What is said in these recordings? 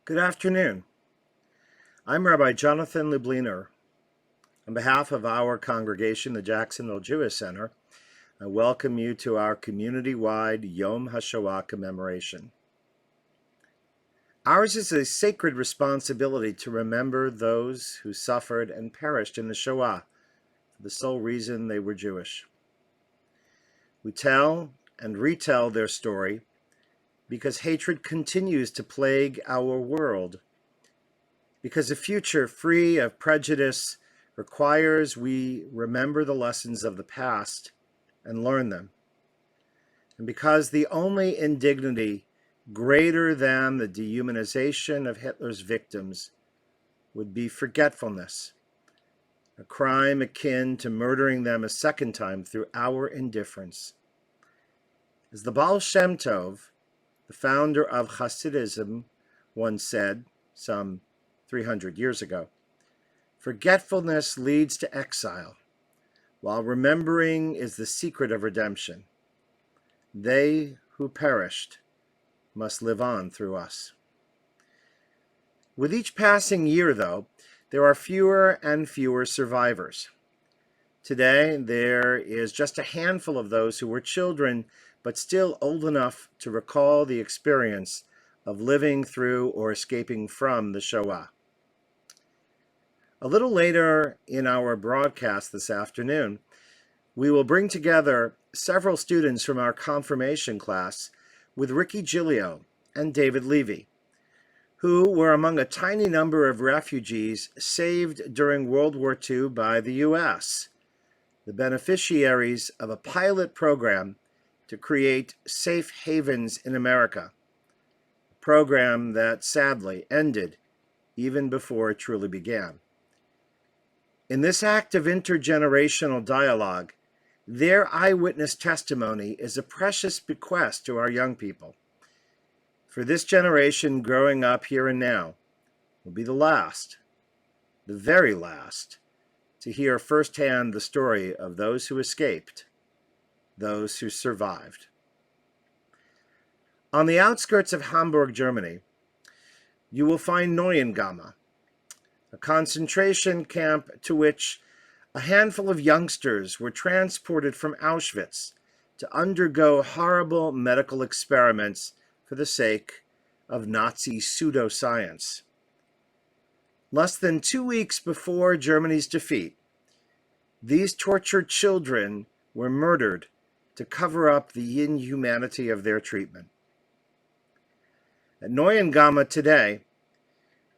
Good afternoon. I'm Rabbi Jonathan Lubliner. On behalf of our congregation, the Jacksonville Jewish Center, I welcome you to our community-wide Yom Hashoah commemoration. Ours is a sacred responsibility to remember those who suffered and perished in the Shoah for the sole reason they were Jewish. We tell and retell their story because hatred continues to plague our world, because a future free of prejudice requires we remember the lessons of the past and learn them, and because the only indignity greater than the dehumanization of Hitler's victims would be forgetfulness, a crime akin to murdering them a second time through our indifference. As the Baal Shem Tov, the founder of Hasidism, once said, some 300 years ago, forgetfulness leads to exile, while remembering is the secret of redemption. They who perished must live on through us. With each passing year, though, there are fewer and fewer survivors. Today, there is just a handful of those who were children but still old enough to recall the experience of living through or escaping from the Shoah. A little later in our broadcast this afternoon, we will bring together several students from our confirmation class with Riki Giglio and David Levy, who were among a tiny number of refugees saved during World War II by the U.S., the beneficiaries of a pilot program to create safe havens in America, a program that sadly ended even before it truly began. In this act of intergenerational dialogue, their eyewitness testimony is a precious bequest to our young people. For this generation growing up here and now will be the last, the very last, to hear firsthand the story of those who escaped, those who survived. On the outskirts of Hamburg, Germany, you will find Neuengamme, a concentration camp to which a handful of youngsters were transported from Auschwitz to undergo horrible medical experiments for the sake of Nazi pseudoscience. Less than 2 weeks before Germany's defeat, these tortured children were murdered to cover up the inhumanity of their treatment. At Neuengamme today,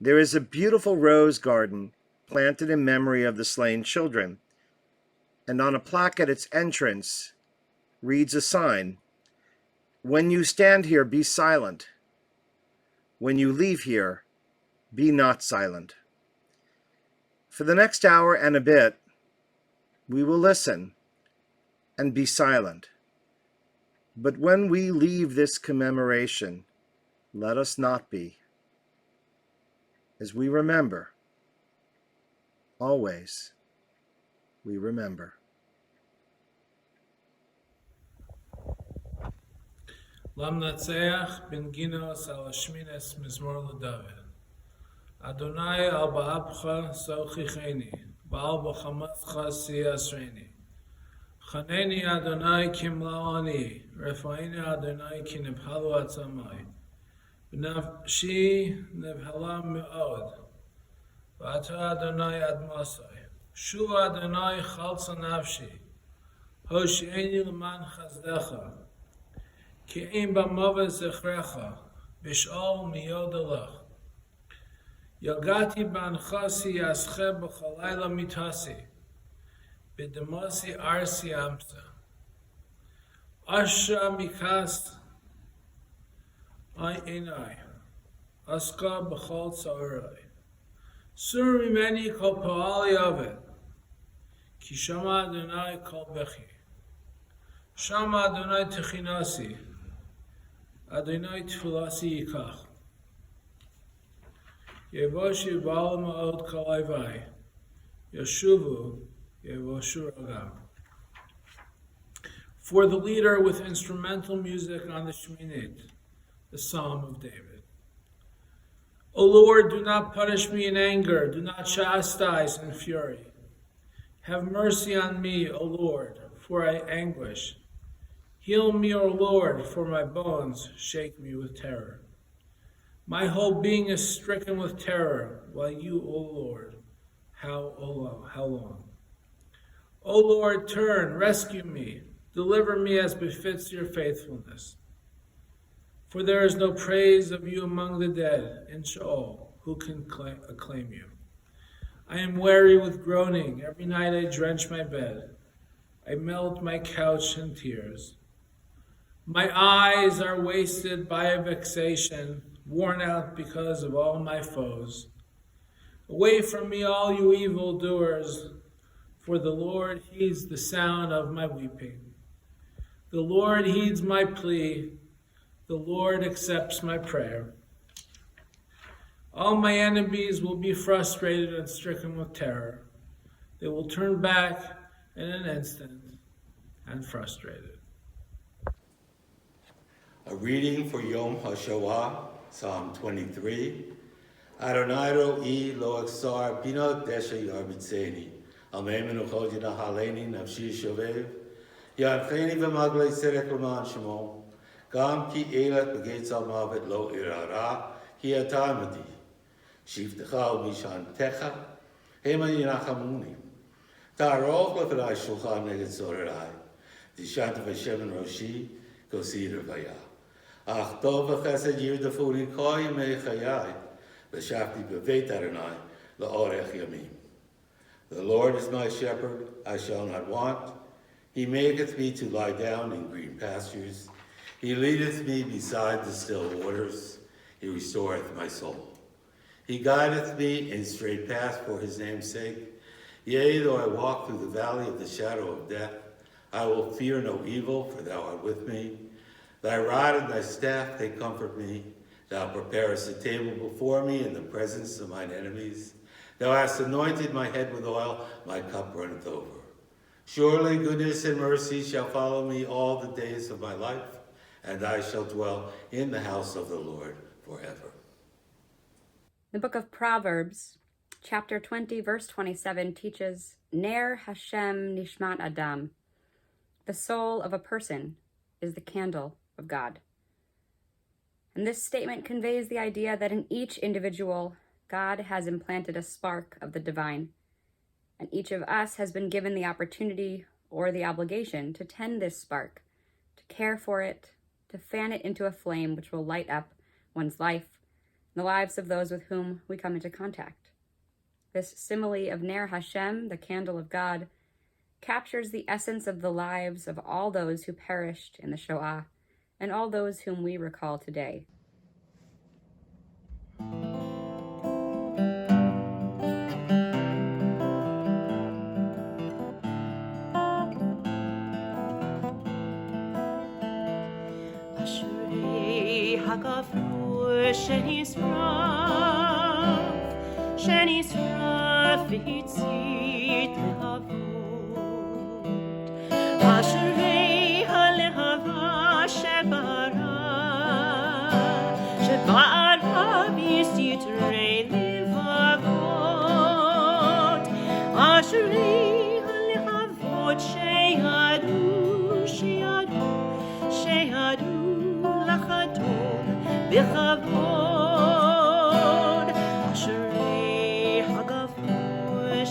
there is a beautiful rose garden planted in memory of the slain children, and on a plaque at its entrance reads a sign, "When you stand here, be silent. When you leave here, be not silent." For the next hour and a bit, we will listen and be silent. But when we leave this commemoration, let us not be. As we remember, always we remember. Lamnatseach ben ginos al shmines mizmor l'David. Adonai al ba'apcha sochicheni, ba'al b'chamatcha siyasreni. Chaneni Adonai kimlaoni, refaini Adonai kinibhalu atzamai. B'nafshi nibhala me'od, v'ata Adonai admasai. Shuva Adonai chalza nafshi, hoshieni l'man chazdecha. Ki ein b'mava zechrecha, b'sh'ol miyodalach. Yagati banchasi yasche b'chalayla mitasi, b'demasi arsi amsa. Asha mikas ay enai, aska b'chol tzarai. Sur mimeni kol pa'ali avet, ki shama Adonai kol bechi. Shama Adonai techinasi, Adonai tfilasi yikach. Yevoshi ba'al ma'od kalayvai, Yeshuvu Yevoshu ragam. For the leader with instrumental music on the Sheminit, the Psalm of David. O Lord, do not punish me in anger, do not chastise in fury. Have mercy on me, O Lord, for I anguish. Heal me, O Lord, for my bones shake me with terror. My whole being is stricken with terror, while you, O Lord, how long? O Lord, turn, rescue me, deliver me as befits your faithfulness. For there is no praise of you among the dead in Shoah, who can acclaim you. I am weary with groaning, every night I drench my bed. I melt my couch in tears. My eyes are wasted by a vexation, worn out because of all my foes. Away from me, all you evildoers, for the Lord heeds the sound of my weeping. The Lord heeds my plea. The Lord accepts my prayer. All my enemies will be frustrated and stricken with terror. They will turn back in an instant and frustrated. A reading for Yom Hashoah, Psalm 23. Adonai ro'i lo aksar bina desha yarbitzeni. Amen uchodina haleni nafshi shovev. Yadcheni v'maglei serek l'man shemo. Gam ki elet begetz al mavet lo irara. Hi atamadi. Shivtecha u'mishan techa. Hema yinachamuni. Ta'arov lefenai shulchan neged zorerai. Dishanta v'shem roshi. Gosidr v'yah. Ach tov v'chesed yirdafuri koy mei chayai, v'shafti b'veit Adonai la'orech yamim. The Lord is my shepherd, I shall not want. He maketh me to lie down in green pastures. He leadeth me beside the still waters. He restoreth my soul. He guideth me in straight paths for his name's sake. Yea, though I walk through the valley of the shadow of death, I will fear no evil, for thou art with me. Thy rod and thy staff, they comfort me. Thou preparest a table before me in the presence of mine enemies. Thou hast anointed my head with oil, my cup runneth over. Surely goodness and mercy shall follow me all the days of my life, and I shall dwell in the house of the Lord forever. The book of Proverbs, chapter 20, verse 27, teaches, Ner Hashem Nishmat Adam. The soul of a person is the candle of God. And this statement conveys the idea that in each individual, God has implanted a spark of the divine, and each of us has been given the opportunity or the obligation to tend this spark, to care for it, to fan it into a flame which will light up one's life and the lives of those with whom we come into contact. This simile of Ner Hashem, the candle of God, captures the essence of the lives of all those who perished in the Shoah and all those whom we recall today. שנשרף והצית להבות, אשרי הלהבה שבערה בסתרי לבבות, אשרי הלהבות שידעו לחדור בכבוד, אשרי הגבור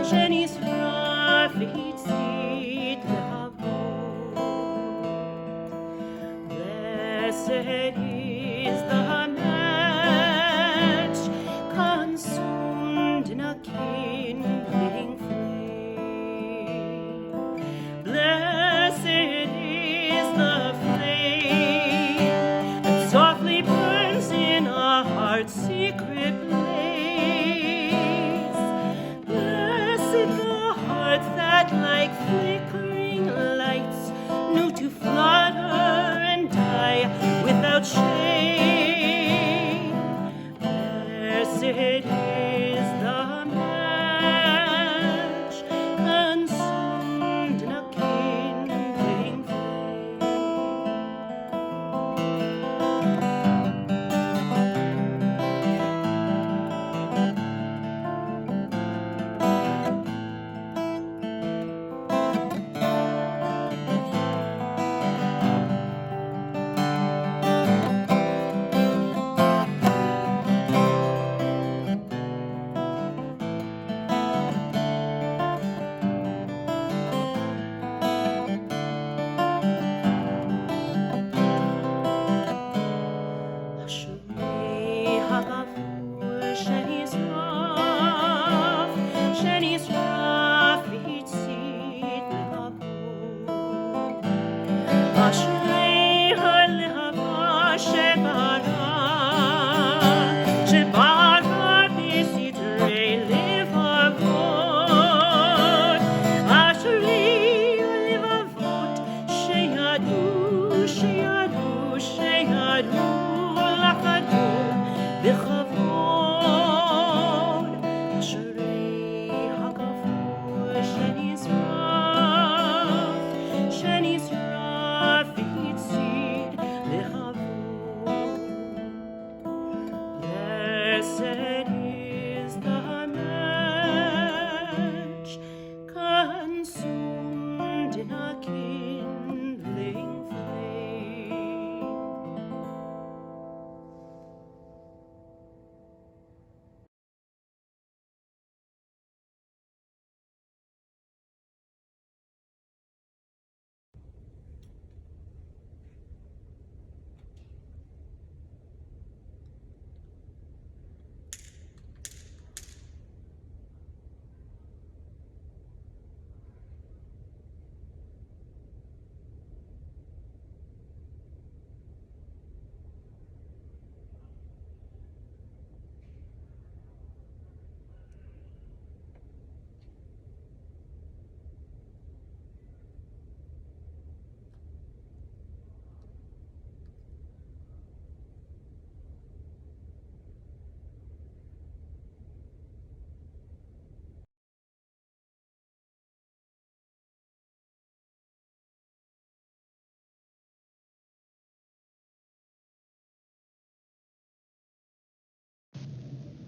שנשרף והצית להבות. Blessed is the match consumed in a kindling flame. Blessed is the flame that softly burns in a heart's secret place. Blessed the heart that, like flickering lights, knew to flutter and die without shame.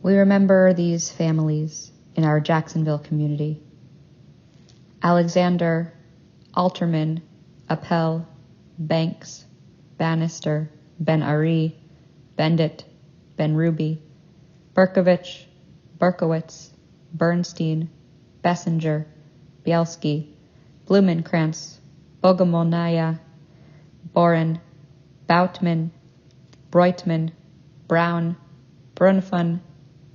We remember these families in our Jacksonville community. Alexander, Alterman, Appel, Banks, Bannister, Ben-Ari, Bendit, Ben-Ruby, Berkovich, Berkowitz, Bernstein, Bessinger, Bielski, Blumenkrantz, Bogomolnaya, Boren, Boutman, Breutman, Brown, Brunfun,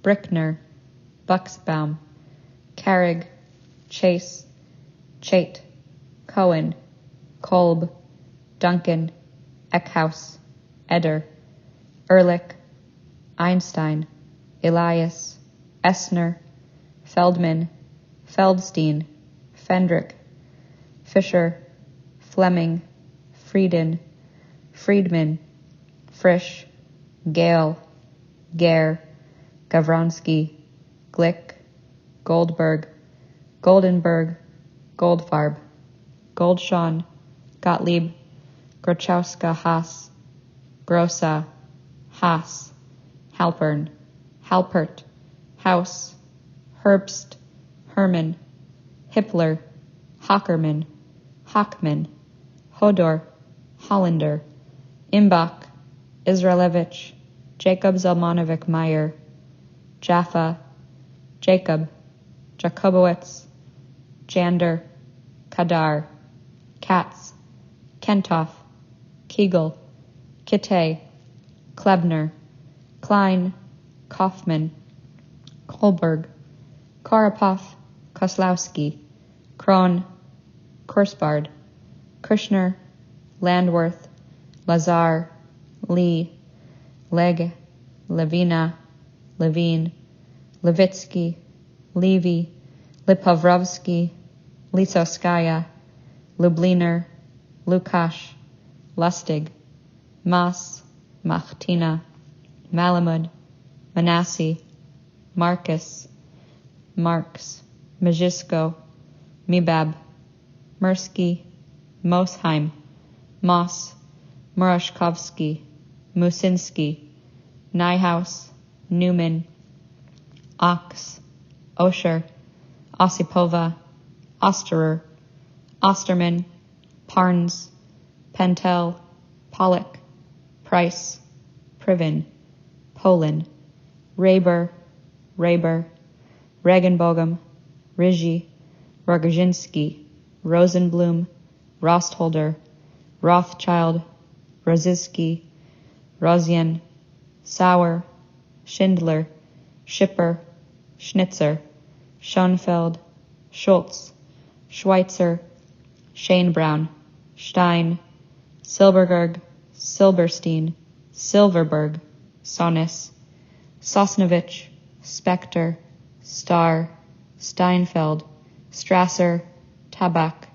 Brickner, Buxbaum, Carrig, Chase, Chait, Cohen, Kolb, Duncan, Eckhouse, Eder, Ehrlich, Einstein, Elias, Essner, Feldman, Feldstein, Fendrick, Fisher, Fleming, Frieden, Friedman, Frisch, Gale, Gare, Gavronsky, Glick, Goldberg, Goldenberg, Goldfarb, Goldshawn, Gottlieb, Grochowska Haas, Grossa, Haas, Halpern, Halpert, House, Herbst, Herman, Hippler, Hockerman, Hockman, Hodor, Hollander, Imbach, Israelevich, Jacob Zalmanovic Meyer, Jaffa, Jacob, Jakobowitz, Jander, Kadar, Katz, Kentoff, Kegel, Kitte, Klebner, Klein, Kaufman, Kohlberg, Koropoff, Koslowski, Kron, Kursbard, Kushner, Landworth, Lazar, Lee, Leg, Levina, Levine, Levitsky, Levy, Lipovrovsky, Lisoskaya, Lubliner, Lukash, Lustig, Mas, Machtina, Malamud, Manassi, Marcus, Marx, Majisko, Mibab, Mirsky, Mosheim, Moss, Murashkovsky, Musinski, Nyhaus, Newman, Ox, Osher, Osipova, Osterer, Osterman, Parnes, Pentel, Pollock, Price, Privin, Poland, Raber, Regenbogum, Rigi, Rogozinski, Rosenblum, Rostholder, Rothschild, Roziski, Rosian, Sauer, Schindler, Schipper, Schnitzer, Schoenfeld, Schultz, Schweitzer, Schoenbraun, Stein, Silbergerg, Silberstein, Silverberg, Sonis, Sosnovich, Spector, Starr, Steinfeld, Strasser, Tabak,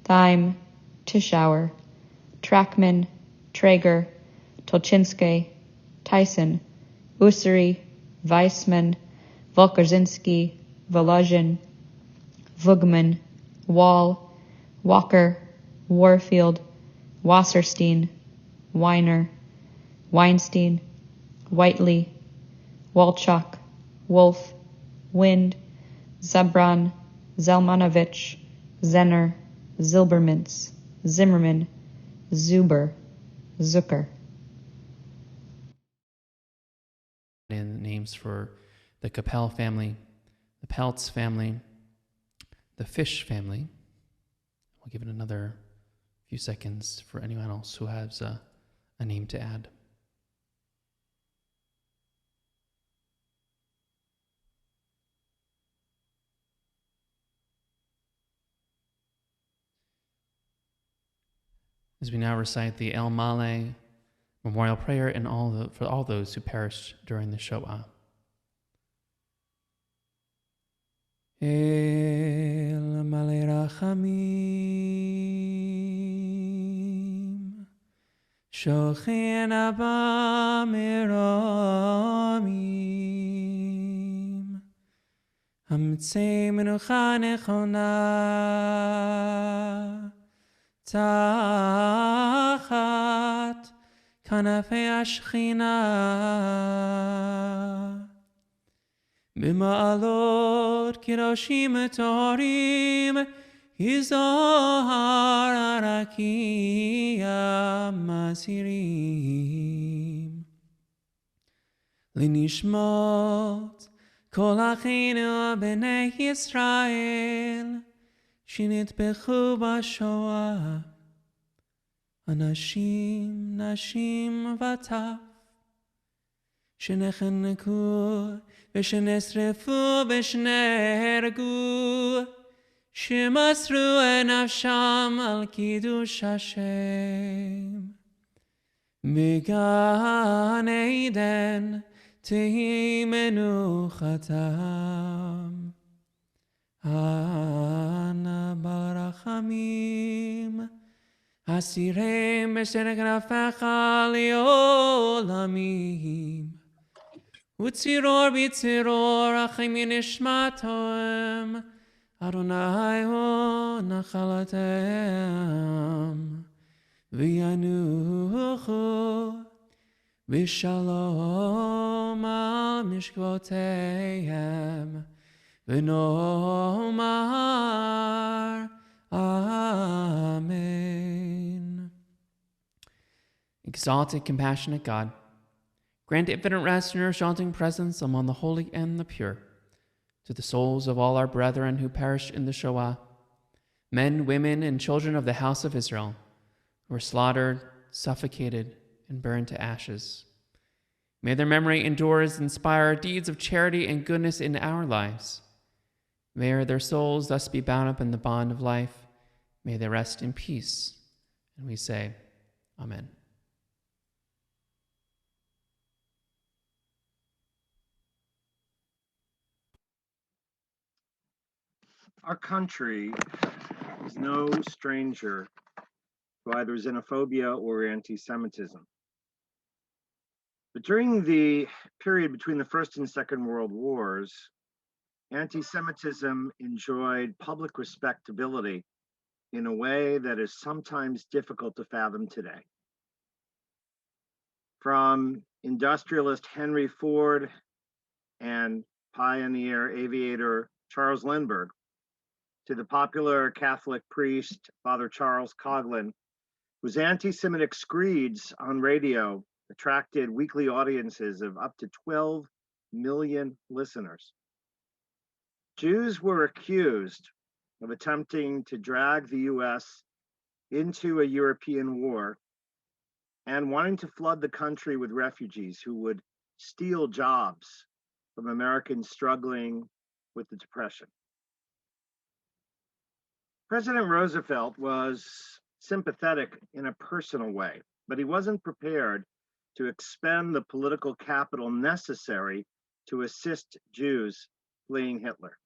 Thyme, Tischauer, Trackman, Traeger, Tolchinsky, Tyson, Ussery, Weissman, Volkerzinski, Volozhin, Vugman, Wall, Walker, Warfield, Wasserstein, Weiner, Weinstein, Whiteley, Walchuk, Wolf, Wind, Zabran, Zelmanovich, Zenner, Zilbermintz, Zimmerman, Zuber, Zucker. And names for the Capel family, the Peltz family, the Fish family. We'll give it another few seconds for anyone else who has a name to add. As we now recite the El Maleh memorial prayer and for all those who perished during the Shoah. El Maleh Rahamim Shochin Abba Meramim Hamtzei Menucha Nechona Tachat Kanafei Ashchina במעלות קדושים טהורים, יזהר הרקיע מזהירים. לנשמות כל אחינו בני ישראל, שנטבחו בשואה, אנשים, נשים וטף, שנחנקו ושנשרפו ושנהרגו, שמסרו את נפשם על קידוש השם. בגן עדן תהי מנוחתם. אנא בעל רחמים, הסירם בשל כנפיך לעולמים, וצרור בצרור רחם נשמתם, אדוני הוא נחלתם, וינוחו בשלום על משכבותיהם, ונאמר Amen. Exalted, compassionate God, grant infinite rest in your sheltering presence among the holy and the pure, to the souls of all our brethren who perished in the Shoah, men, women, and children of the house of Israel, who were slaughtered, suffocated, and burned to ashes. May their memory endure as inspire deeds of charity and goodness in our lives. May their souls thus be bound up in the bond of life. May they rest in peace. And we say, Amen. Our country is no stranger to either xenophobia or anti-Semitism. But during the period between the First and Second World Wars, anti-Semitism enjoyed public respectability in a way that is sometimes difficult to fathom today. From industrialist Henry Ford and pioneer aviator Charles Lindbergh to the popular Catholic priest Father Charles Coughlin, whose anti-Semitic screeds on radio attracted weekly audiences of up to 12 million listeners. Jews were accused of attempting to drag the US into a European war and wanting to flood the country with refugees who would steal jobs from Americans struggling with the Depression. President Roosevelt was sympathetic in a personal way, but he wasn't prepared to expend the political capital necessary to assist Jews fleeing Hitler.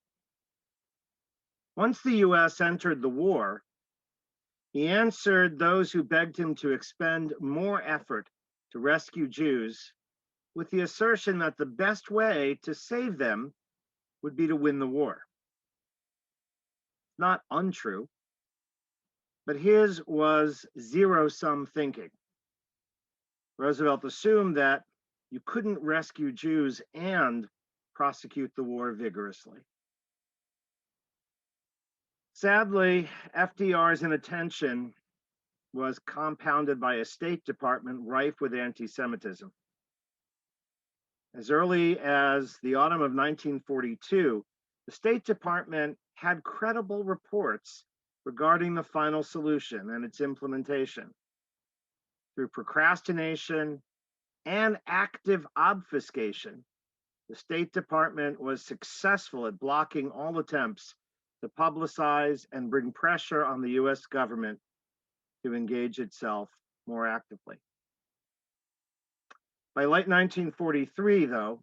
Once the US entered the war, he answered those who begged him to expend more effort to rescue Jews with the assertion that the best way to save them would be to win the war. Not untrue, but his was zero-sum thinking. Roosevelt assumed that you couldn't rescue Jews and prosecute the war vigorously. Sadly, FDR's inattention was compounded by a State Department rife with anti-Semitism. As early as the autumn of 1942, the State Department had credible reports regarding the final solution and its implementation. Through procrastination and active obfuscation, the State Department was successful at blocking all attempts to publicize and bring pressure on the US government to engage itself more actively. By late 1943, though,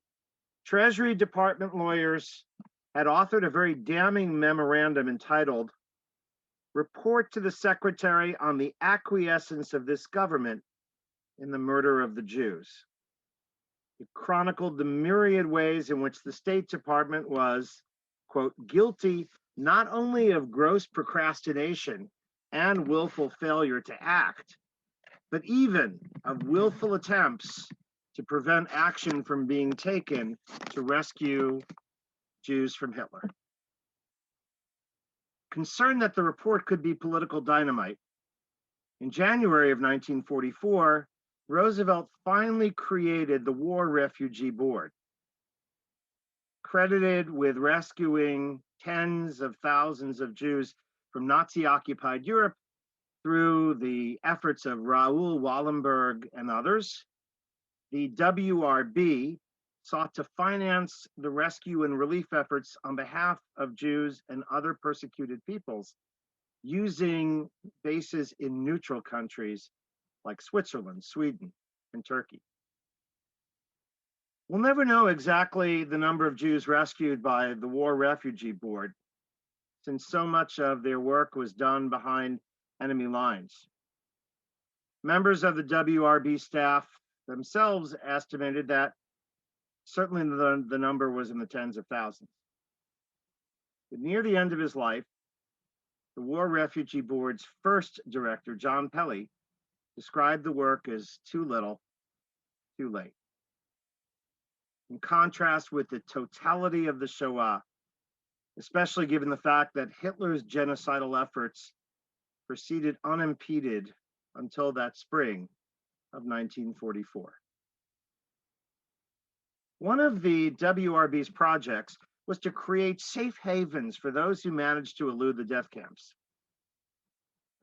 Treasury Department lawyers had authored a very damning memorandum entitled Report to the Secretary on the Acquiescence of this Government in the Murder of the Jews. It chronicled the myriad ways in which the State Department was, quote, guilty not only of gross procrastination and willful failure to act, but even of willful attempts to prevent action from being taken to rescue Jews from Hitler. Concerned that the report could be political dynamite, in January of 1944, Roosevelt finally created the War Refugee Board, credited with rescuing tens of thousands of Jews from Nazi-occupied Europe through the efforts of Raoul Wallenberg and others. The WRB sought to finance the rescue and relief efforts on behalf of Jews and other persecuted peoples, using bases in neutral countries like Switzerland, Sweden, and Turkey. We'll never know exactly the number of Jews rescued by the War Refugee Board, since so much of their work was done behind enemy lines. Members of the WRB staff themselves estimated that certainly the number was in the tens of thousands. But near the end of his life, the War Refugee Board's first director, John Pelley, described the work as too little, too late. In contrast with the totality of the Shoah, especially given the fact that Hitler's genocidal efforts proceeded unimpeded until that spring of 1944. One of the WRB's projects was to create safe havens for those who managed to elude the death camps.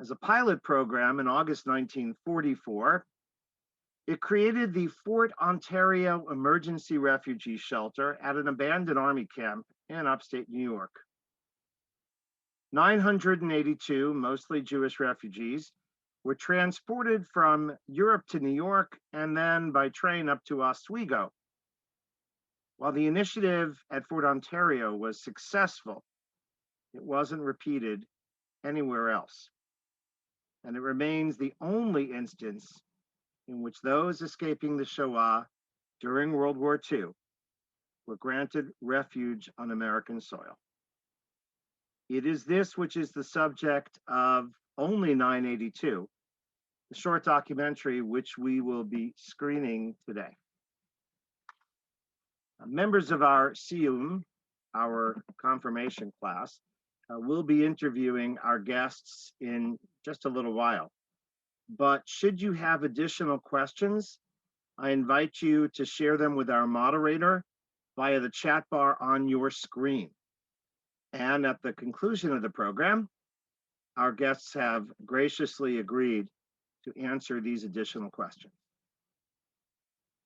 As a pilot program in August 1944, it created the Fort Ontario Emergency Refugee Shelter at an abandoned army camp in upstate New York. 982, mostly Jewish refugees, were transported from Europe to New York and then by train up to Oswego. While the initiative at Fort Ontario was successful, it wasn't repeated anywhere else. And it remains the only instance in which those escaping the Shoah during World War II were granted refuge on American soil. It is this which is the subject of Only 982, the short documentary which we will be screening today. Members of our Siyum, our confirmation class, will be interviewing our guests in just a little while. But should you have additional questions, I invite you to share them with our moderator via the chat bar on your screen. And at the conclusion of the program, our guests have graciously agreed to answer these additional questions.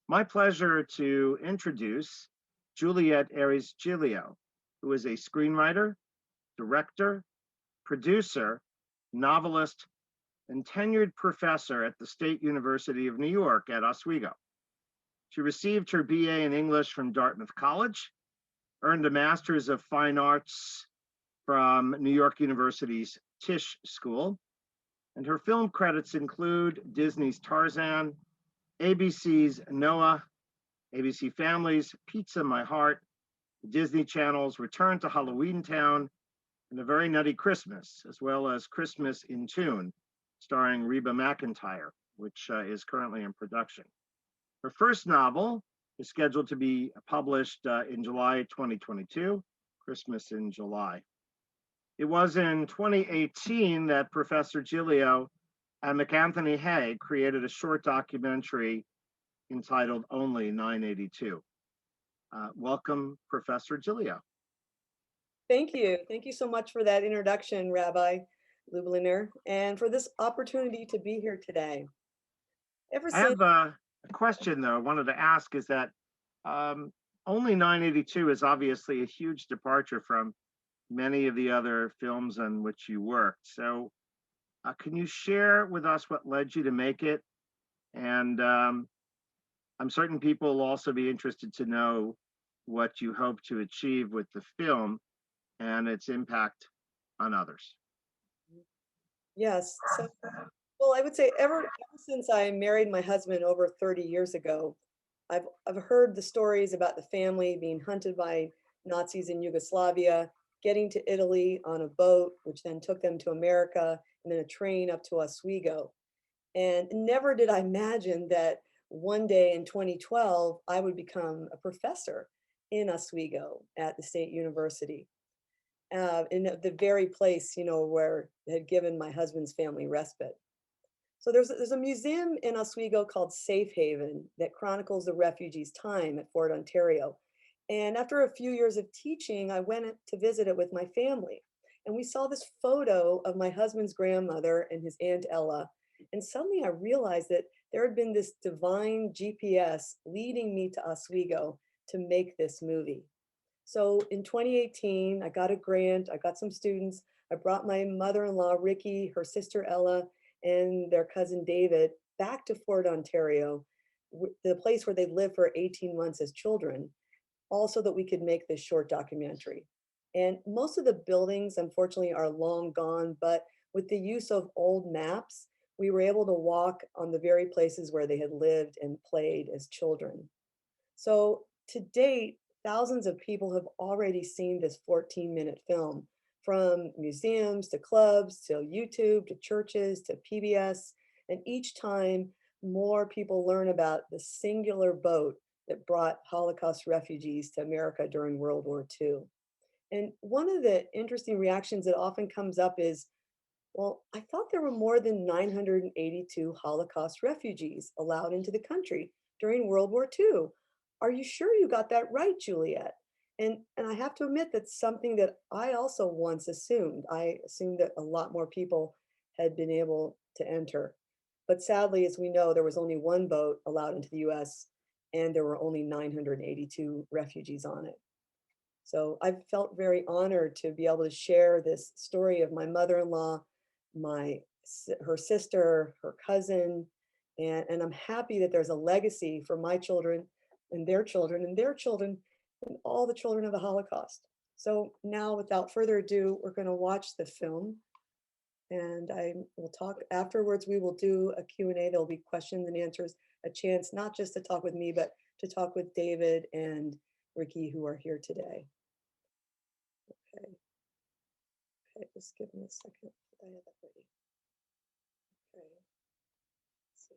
My pleasure to introduce Juliet Giglio, who is a screenwriter, director, producer, novelist, and tenured professor at the State University of New York at Oswego. She received her BA in English from Dartmouth College, earned a Master's of Fine Arts from New York University's Tisch School, and her film credits include Disney's Tarzan, ABC's Noah, ABC Family's Pizza My Heart, Disney Channel's Return to Halloween Town, and A Very Nutty Christmas, as well as Christmas in Tune, starring Reba McEntire, which is currently in production. Her first novel is scheduled to be published in July 2022, Christmas in July. It was in 2018 that Professor Giglio and McAnthony Hay created a short documentary entitled Only 982. Welcome, Professor Giglio. Thank you. Thank you so much for that introduction, Rabbi Lubliner, and for this opportunity to be here today. I have a question, though, I wanted to ask is that Only 982 is obviously a huge departure from many of the other films on which you worked. So can you share with us what led you to make it? And I'm certain people will also be interested to know what you hope to achieve with the film and its impact on others. Yes. So, well, I would say ever since I married my husband over 30 years ago, I've heard the stories about the family being hunted by Nazis in Yugoslavia, getting to Italy on a boat, which then took them to America, and then a train up to Oswego. And never did I imagine that one day in 2012, I would become a professor in Oswego at the State University, in the very place, where it had given my husband's family respite. So there's a museum in Oswego called Safe Haven that chronicles the refugees' time at Fort Ontario. And after a few years of teaching, I went to visit it with my family. And we saw this photo of my husband's grandmother and his Aunt Ella. And suddenly I realized that there had been this divine GPS leading me to Oswego to make this movie. So in 2018, I got a grant, I got some students, I brought my mother-in-law, Ricky, her sister Ella, and their cousin David back to Fort Ontario, the place where they lived for 18 months as children, also that we could make this short documentary. And most of the buildings, unfortunately, are long gone, but with the use of old maps, we were able to walk on the very places where they had lived and played as children. So to date, thousands of people have already seen this 14-minute film, from museums to clubs to YouTube to churches to PBS. And each time, more people learn about the singular boat that brought Holocaust refugees to America during World War II. And one of the interesting reactions that often comes up is, well, I thought there were more than 982 Holocaust refugees allowed into the country during World War II. Are you sure you got that right, Juliet? And I have to admit that's something that I also once assumed. I assumed that a lot more people had been able to enter. But sadly, as we know, there was only one boat allowed into the US, and there were only 982 refugees on it. So I felt very honored to be able to share this story of my mother-in-law, her sister, her cousin, and I'm happy that there's a legacy for my children and their children and their children and all the children of the Holocaust. So now, without further ado, we're going to watch the film, and I will talk afterwards. We will do a Q&A. There'll be questions and answers, a chance not just to talk with me, but to talk with David and Ricky, who are here today. Okay, just give me a second. I have that ready. Okay, let's see.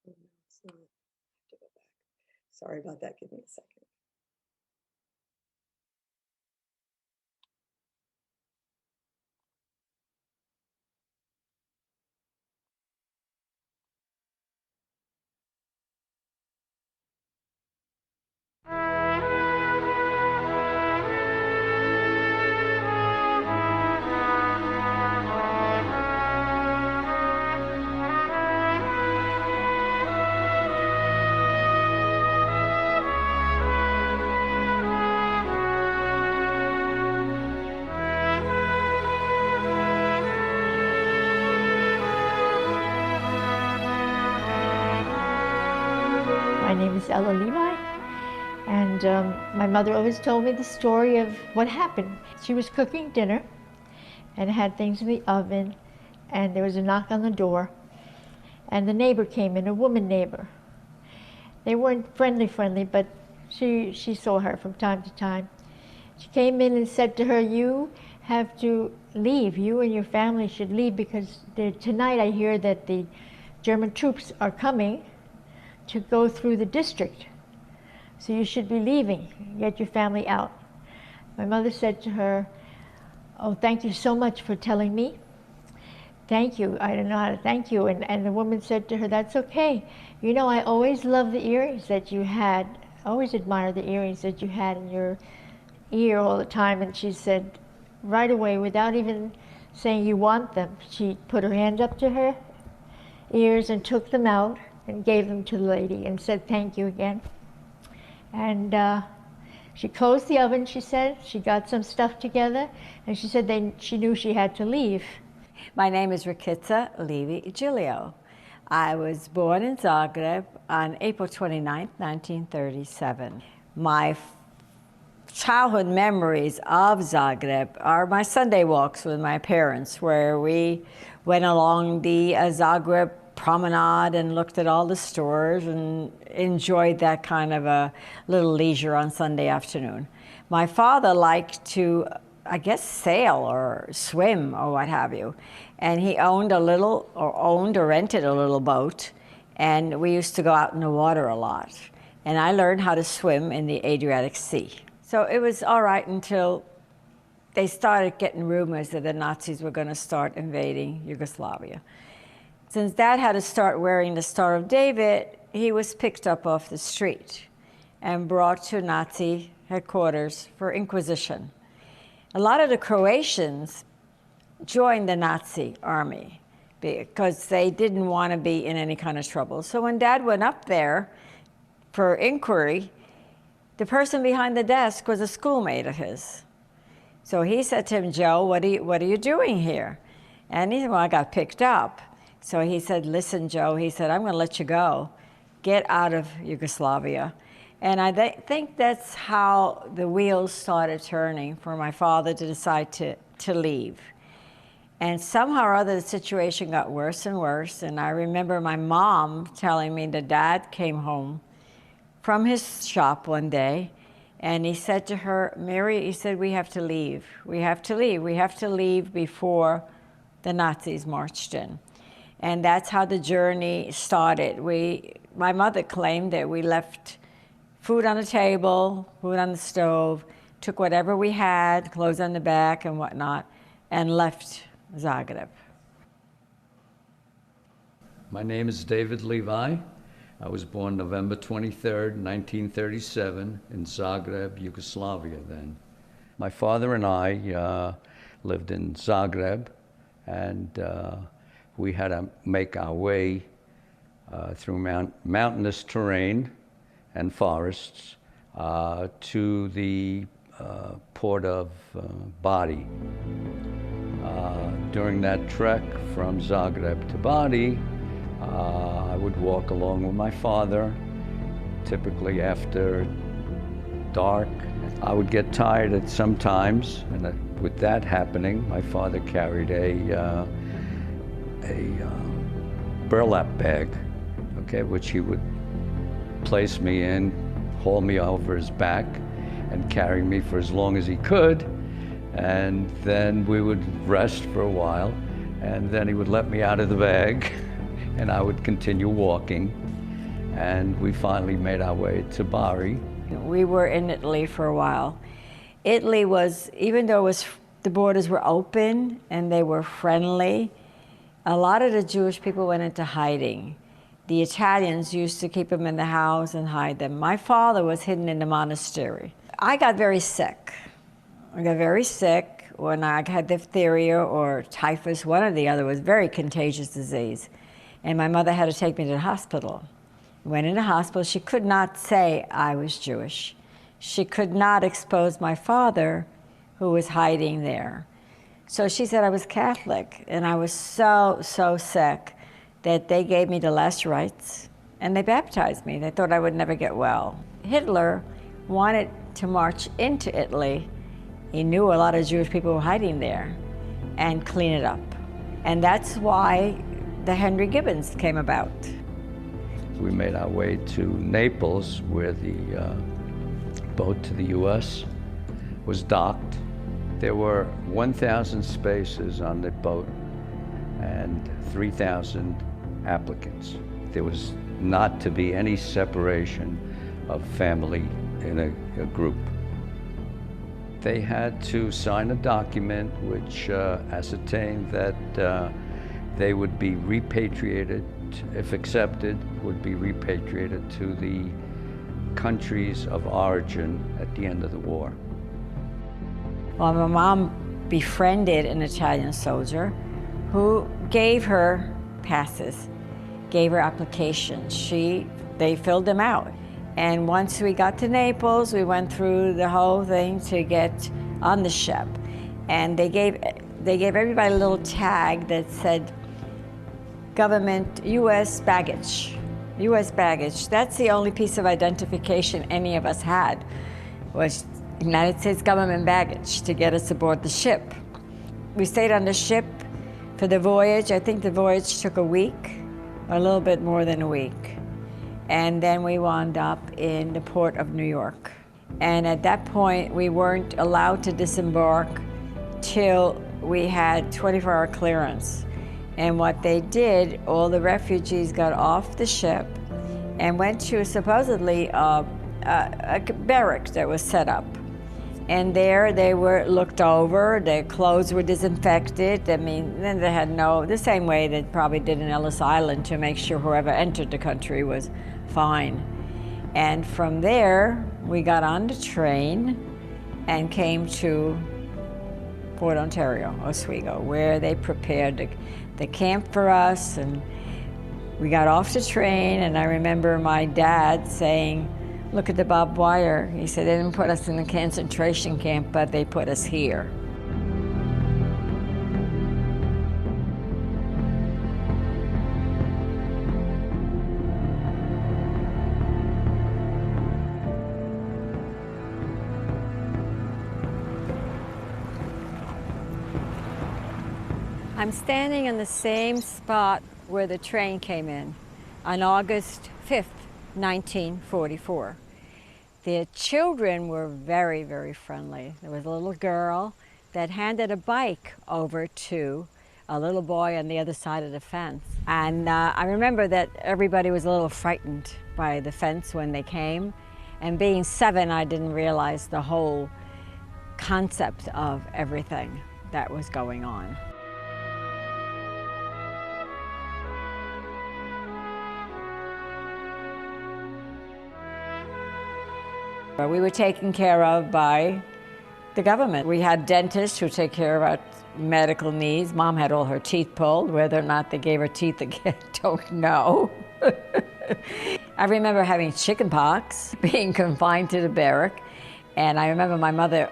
Oh, no, it's not. I have to go back. Sorry about that. Give me a second. My name is Ella Levi, and my mother always told me the story of what happened. She was cooking dinner and had things in the oven, and there was a knock on the door, and the neighbor came in, a woman neighbor. They weren't friendly, but she saw her from time to time. She came in and said to her, "You have to leave. You and your family should leave, because tonight I hear that the German troops are coming to go through the district. So you should be leaving, get your family out." My mother said to her, "Oh, thank you so much for telling me. Thank you, I don't know how to thank you." And the woman said to her, "That's okay. You know, I always loved the earrings that you had, always admired the earrings that you had in your ear all the time." And she said, right away, without even saying you want them, she put her hand up to her ears and took them out and gave them to the lady and said thank you again. And she closed the oven, she said. She got some stuff together, and she said she knew she had to leave. My name is Levy Giglio. I was born in Zagreb on April 29, 1937. My childhood memories of Zagreb are my Sunday walks with my parents, where we went along the Zagreb promenade and looked at all the stores and enjoyed that kind of a little leisure on Sunday afternoon. My father liked to, I guess, sail or swim or what have you. And he owned or rented a little boat. and we used to go out in the water a lot. And I learned how to swim in the Adriatic Sea. So it was all right until they started getting rumors that the Nazis were going to start invading Yugoslavia. Since Dad had to start wearing the Star of David, he was picked up off the street and brought to Nazi headquarters for inquisition. A lot of the Croatians joined the Nazi army because they didn't want to be in any kind of trouble. So when Dad went up there for inquiry, the person behind the desk was a schoolmate of his. So he said to him, "Joe, what are you doing here?" And he said, "Well, I got picked up." So he said, "Listen, Joe," he said, "I'm going to let you go. Get out of Yugoslavia." And I think that's how the wheels started turning for my father to decide to leave. And somehow or other, the situation got worse and worse. And I remember my mom telling me that Dad came home from his shop one day, and he said to her, "Mary," he said, "we have to leave. We have to leave. We have to leave before the Nazis marched in." And that's how the journey started. My mother claimed that we left food on the table, food on the stove, took whatever we had, clothes on the back and whatnot, and left Zagreb. My name is David Levi. I was born November 23rd, 1937 in Zagreb, Yugoslavia then. My father and I lived in Zagreb, and we had to make our way through mountainous terrain and forests to the port of Bari. During that trek from Zagreb to Bari, I would walk along with my father, typically after dark. I would get tired at some times, and with that happening, my father carried a burlap bag, okay, which he would place me in, haul me over his back, and carry me for as long as he could. And then we would rest for a while, and then he would let me out of the bag, and I would continue walking. And we finally made our way to Bari. We were in Italy for a while. Italy was, even though the borders were open and they were friendly, a lot of the Jewish people went into hiding. The Italians used to keep them in the house and hide them. My father was hidden in the monastery. I got very sick. I got very sick when I had diphtheria or typhus. One or the other was a very contagious disease. And my mother had to take me to the hospital. Went in the hospital. She could not say I was Jewish. She could not expose my father, who was hiding there. So she said I was Catholic, and I was so sick that they gave me the last rites, and they baptized me. They thought I would never get well. Hitler wanted to march into Italy. He knew a lot of Jewish people were hiding there, and clean it up. And that's why the Henry Gibbons came about. We made our way to Naples, where the boat to the U.S. was docked. There were 1,000 spaces on the boat and 3,000 applicants. There was not to be any separation of family in a group. They had to sign a document which ascertained that they would be repatriated, if accepted, would be repatriated to the countries of origin at the end of the war. Well, my mom befriended an Italian soldier who gave her passes, gave her applications. They filled them out. And once we got to Naples, we went through the whole thing to get on the ship. And they gave everybody a little tag that said, government, U.S. baggage. U.S. baggage. That's the only piece of identification any of us had, was United States government baggage to get us aboard the ship. We stayed on the ship for the voyage. I think the voyage took a week, or a little bit more than a week. And then we wound up in the port of New York. And at that point, we weren't allowed to disembark till we had 24-hour clearance. And what they did, all the refugees got off the ship and went to supposedly a barracks that was set up. And there they were looked over, their clothes were disinfected. I mean, then they had the same way they probably did in Ellis Island to make sure whoever entered the country was fine. And from there, we got on the train and came to Fort Ontario, Oswego, where they prepared the camp for us. And we got off the train, and I remember my dad saying, "Look at the barbed wire." He said, "They didn't put us in a concentration camp, but they put us here." I'm standing in the same spot where the train came in on August 5th, 1944. The children were very, very friendly. There was a little girl that handed a bike over to a little boy on the other side of the fence. And I remember that everybody was a little frightened by the fence when they came. And being 7, I didn't realize the whole concept of everything that was going on. We were taken care of by the government. We had dentists who take care of our medical needs. Mom had all her teeth pulled. Whether or not they gave her teeth again, don't know. I remember having chicken pox, being confined to the barrack. And I remember my mother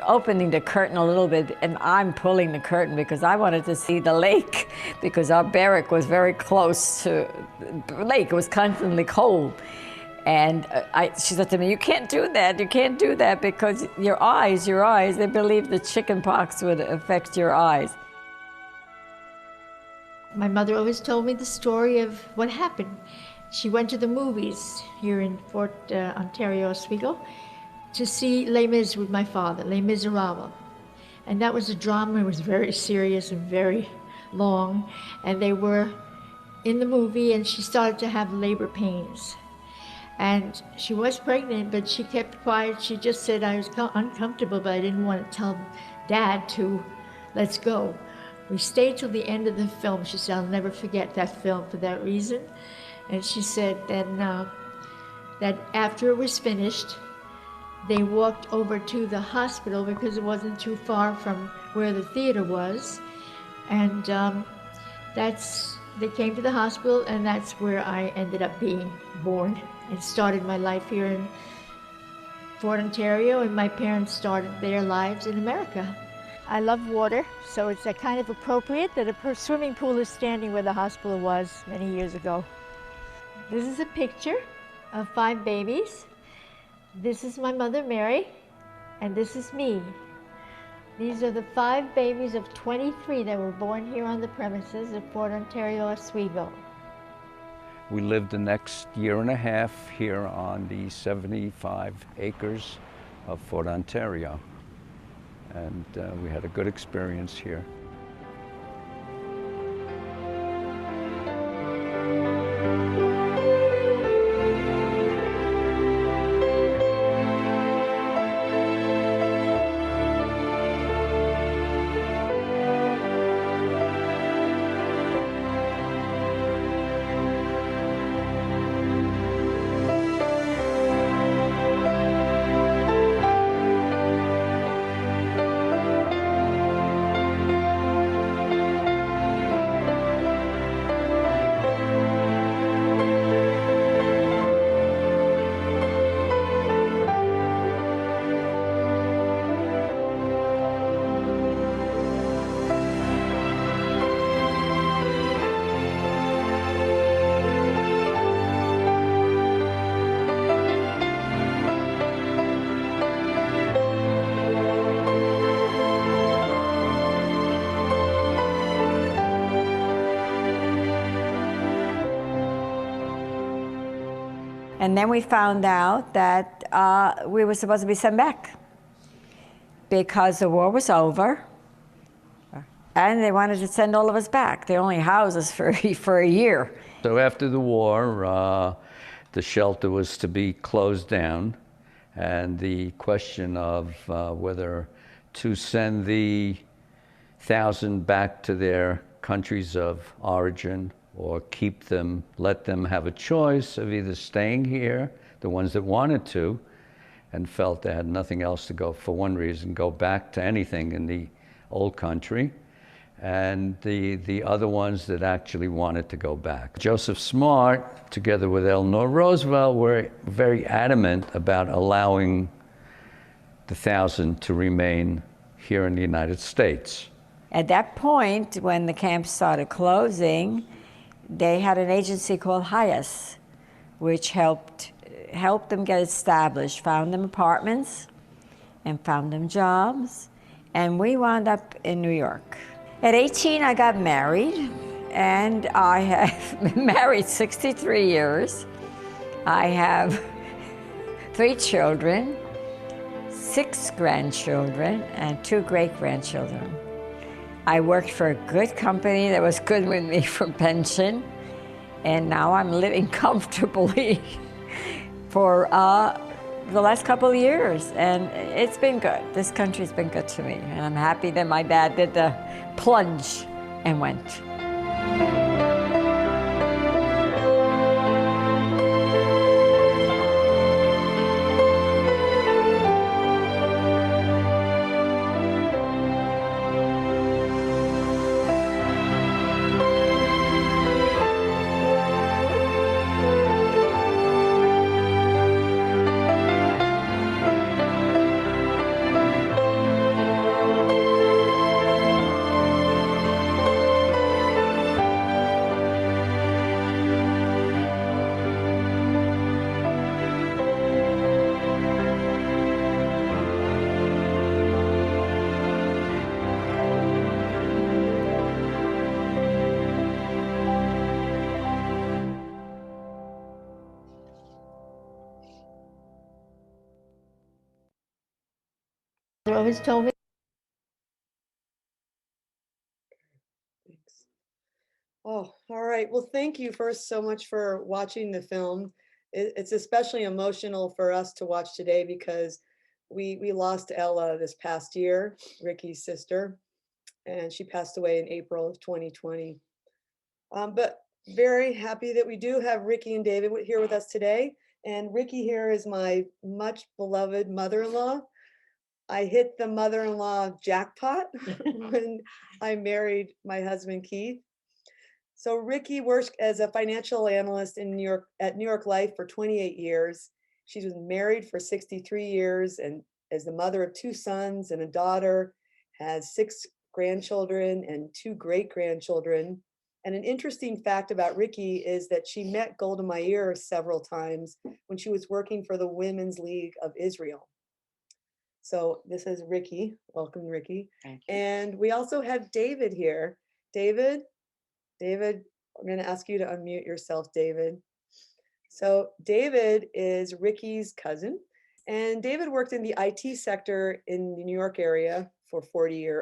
opening the curtain a little bit, and I'm pulling the curtain because I wanted to see the lake, because our barrack was very close to the lake. It was constantly cold. And she said to me, "You can't do that, you can't do that, because your eyes, they believe the chicken pox would affect your eyes." My mother always told me the story of what happened. She went to the movies here in Fort Ontario, Oswego, to see Les Mis with my father, Les Miserables. And that was a drama. It was very serious and very long. And they were in the movie, and she started to have labor pains. And she was pregnant, but she kept quiet. She just said, "I was uncomfortable, but I didn't want to tell Dad to let's go." We stayed till the end of the film. She said, "I'll never forget that film for that reason." And she said then that after it was finished, they walked over to the hospital because it wasn't too far from where the theater was. And they came to the hospital, and that's where I ended up being born and started my life here in Fort Ontario, and my parents started their lives in America. I love water, so it's kind of appropriate that a swimming pool is standing where the hospital was many years ago. This is a picture of 5 babies. This is my mother, Mary, and this is me. These are the 5 babies of 23 that were born here on the premises of Fort Ontario, Oswego. We lived the next year and a half here on the 75 acres of Fort Ontario, and we had a good experience here. And then we found out that we were supposed to be sent back because the war was over. And they wanted to send all of us back. They only housed us for a year. So after the war, the shelter was to be closed down, and the question of whether to send the 1,000 back to their countries of origin or keep them, let them have a choice of either staying here, the ones that wanted to, and felt they had nothing else to go, for one reason, go back to anything in the old country, and the other ones that actually wanted to go back. Joseph Smart, together with Eleanor Roosevelt, were very adamant about allowing the 1,000 to remain here in the United States. At that point, when the camps started closing, they had an agency called HIAS, which helped them get established, found them apartments, and found them jobs, and we wound up in New York. At 18, I got married, and I have been married 63 years. I have 3 children, 6 grandchildren, and 2 great-grandchildren. I worked for a good company that was good with me for pension, and now I'm living comfortably for the last couple of years, and it's been good. This country's been good to me, and I'm happy that my dad did the plunge and went. They always told me. Thanks. Oh, all right. Well, thank you first so much for watching the film. It's especially emotional for us to watch today because we lost Ella this past year, Ricky's sister, and she passed away in April of 2020. But very happy that we do have Ricky and David here with us today. And Ricky here is my much beloved mother-in-law. I hit the mother-in-law jackpot when I married my husband, Keith. So Riki worked as a financial analyst in New York at New York Life for 28 years. She was married for 63 years and as the mother of 2 sons and a daughter, has 6 grandchildren and 2 great-grandchildren. And an interesting fact about Riki is that she met Golda Meir several times when she was working for the Women's League of Israel. So this is Riki. Welcome, Riki. Thank you. And we also have David here. David, I'm going to ask you to unmute yourself, David. So David is Ricky's cousin, and David worked in the IT sector in the New York area for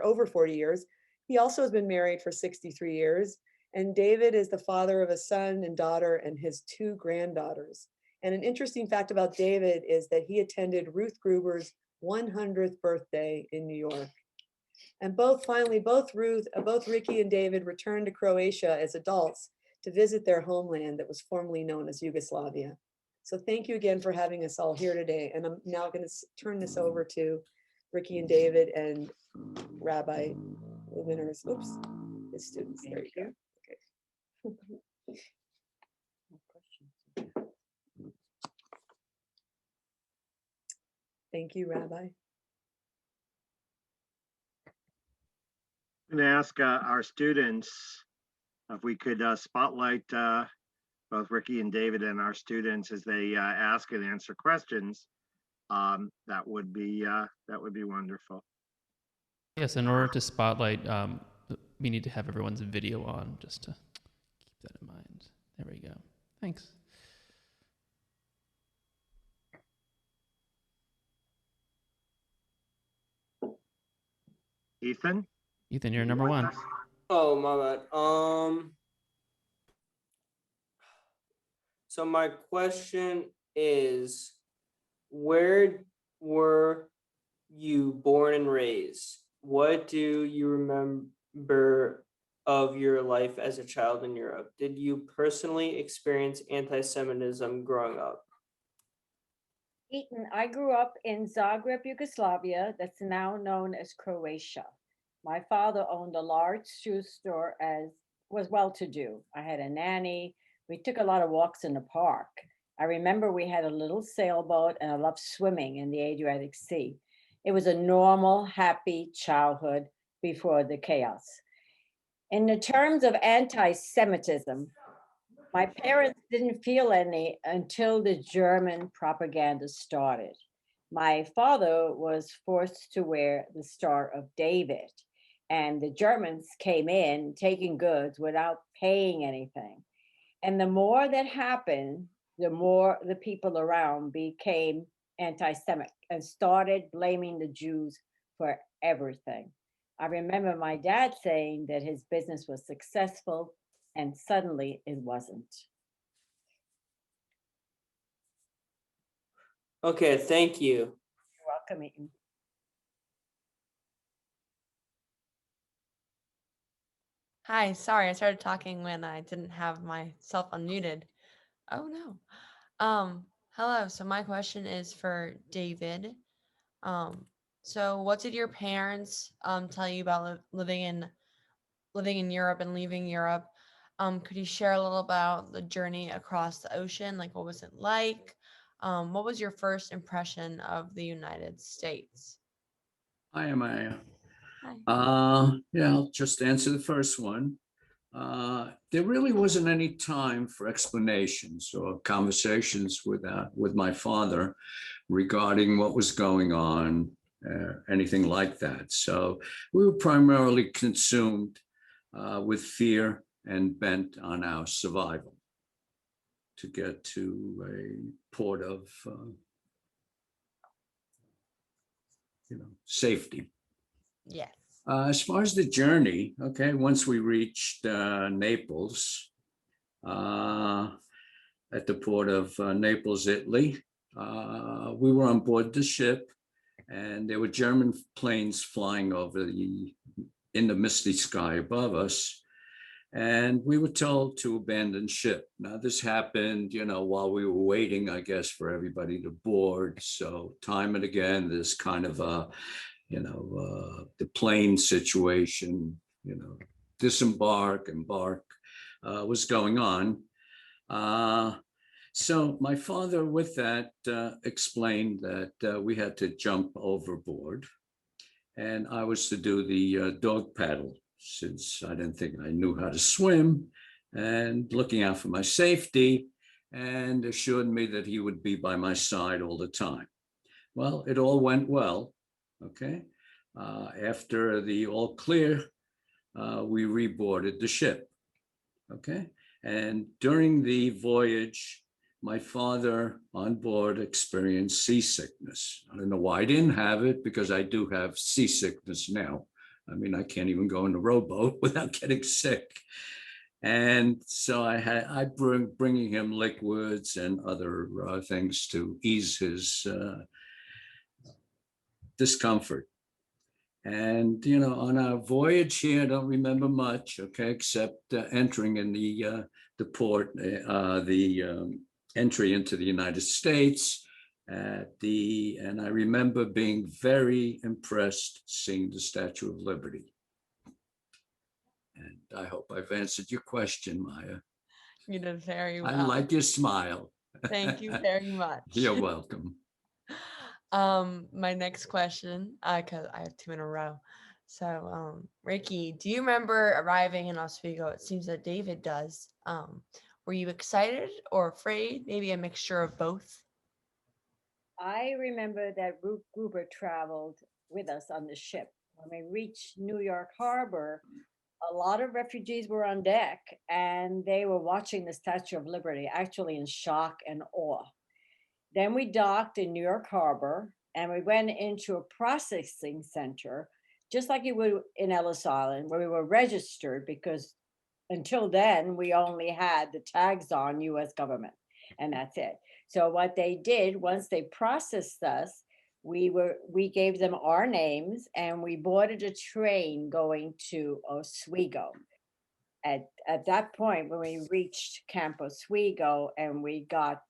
over 40 years. He also has been married for 63 years, and David is the father of a son and daughter and his 2 granddaughters. And an interesting fact about David is that he attended Ruth Gruber's 100th birthday in New York. And both Riki and David returned to Croatia as adults to visit their homeland that was formerly known as Yugoslavia. So thank you again for having us all here today. And I'm now going to turn this over to Riki and David and Rabbi Leviner's, his students. There you go. Okay. Thank you, Rabbi. I'm going to ask our students if we could spotlight both Riki and David and our students as they ask and answer questions. That would be wonderful. Yes, in order to spotlight, we need to have everyone's video on, just to keep that in mind. There we go. Thanks. Ethan? Ethan, you're number one. Oh, my bad. So my question is, where were you born and raised? What do you remember of your life as a child in Europe? Did you personally experience anti-Semitism growing up? Ethan, I grew up in Zagreb, Yugoslavia, that's now known as Croatia. My father owned a large shoe store was well-to-do. I had a nanny. We took a lot of walks in the park. I remember we had a little sailboat and I loved swimming in the Adriatic Sea. It was a normal, happy childhood before the chaos. In the terms of anti-Semitism, my parents didn't feel any until the German propaganda started. My father was forced to wear the Star of David, and the Germans came in taking goods without paying anything. And the more that happened, the more the people around became anti-Semitic and started blaming the Jews for everything. I remember my dad saying that his business was successful, and suddenly it wasn't. Okay, thank you. You're welcome, Ethan. Hi, sorry, I started talking when I didn't have myself unmuted. Oh no. Hello. So my question is for David. So what did your parents tell you about living in Europe and leaving Europe? Could you share a little about the journey across the ocean? Like, what was it like? What was your first impression of the United States? Hi, Amaya. Hi. Yeah, I'll just answer the first one. There really wasn't any time for explanations or conversations with my father regarding what was going on, anything like that. So we were primarily consumed with fear and bent on our survival to get to a port of, safety. Yes. As far as the journey, okay, once we reached Naples, at the port of Naples, Italy, we were on board the ship, and there were German planes flying over in the misty sky above us, and we were told to abandon ship. Now, this happened, while we were waiting, I guess, for everybody to board. So time and again, this kind of the plane situation, disembark, embark, was going on. So my father, with that, explained that we had to jump overboard, and I was to do the dog paddle, since I didn't think I knew how to swim, and looking out for my safety, and assured me that he would be by my side all the time. Well, it all went well. Okay. After the all clear, we reboarded the ship. Okay. And during the voyage, my father on board experienced seasickness. I don't know why I didn't have it, because I do have seasickness now. I mean, I can't even go in a rowboat without getting sick. And so I bringing him liquids and other things to ease his discomfort. And, on our voyage here, I don't remember much, okay, except entering in the port, the entry into the United States and I remember being very impressed seeing the Statue of Liberty. And I hope I've answered your question, Maya. You did very well. I like your smile. Thank you very much. You're welcome. My next question, because I have two in a row. So, Riki, do you remember arriving in Oswego? It seems that David does. Were you excited or afraid? Maybe a mixture of both? I remember that Ruth Gruber traveled with us on the ship. When we reached New York Harbor, a lot of refugees were on deck, and they were watching the Statue of Liberty, actually in shock and awe. Then we docked in New York Harbor, and we went into a processing center just like you would in Ellis Island, where we were registered, because until then we only had the tags on U.S. government, and that's it. So what they did, once they processed us, we gave them our names, and we boarded a train going to Oswego. At that point, when we reached Camp Oswego and we got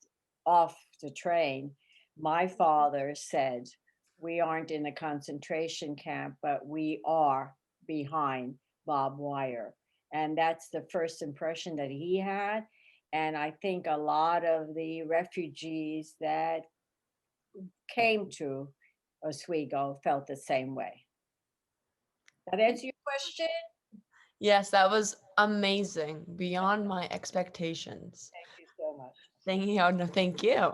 off the train, my father said, "We aren't in a concentration camp, but we are behind barbed wire." And that's the first impression that he had. And I think a lot of the refugees that came to Oswego felt the same way. That answer your question? Yes, that was amazing, beyond my expectations. Thank you so much. Thank you. No, thank you.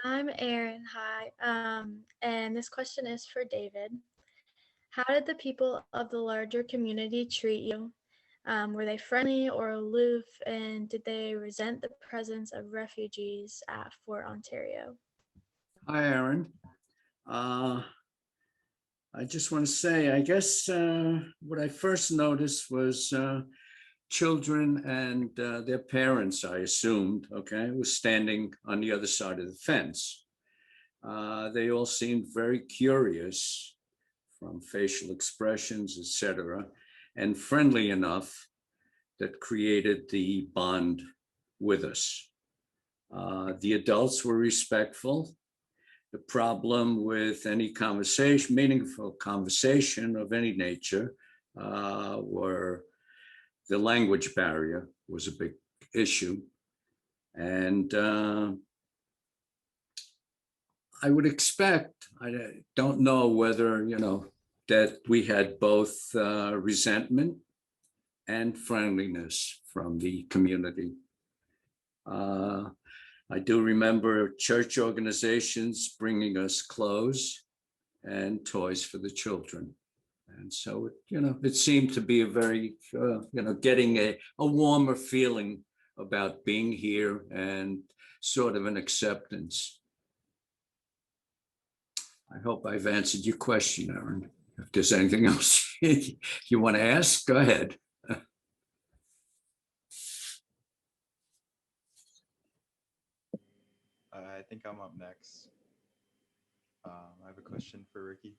I'm Erin. Hi. And this question is for David. How did the people of the larger community treat you? Were they friendly or aloof? And did they resent the presence of refugees at Fort Ontario? Hi, Aaron. I just want to say, I guess what I first noticed was children and their parents, I assumed, okay, was standing on the other side of the fence. They all seemed very curious, from facial expressions, etc., and friendly enough that created the bond with us. The adults were respectful. The problem with any conversation, meaningful conversation of any nature, were the language barrier was a big issue. And I would expect, I don't know whether, that we had both resentment and friendliness from the community. I do remember church organizations bringing us clothes and toys for the children. And so, it seemed to be a very, getting a warmer feeling about being here and sort of an acceptance. I hope I've answered your question, Aaron. If there's anything else you want to ask, go ahead. I think I'm up next. I have a question for Ricky,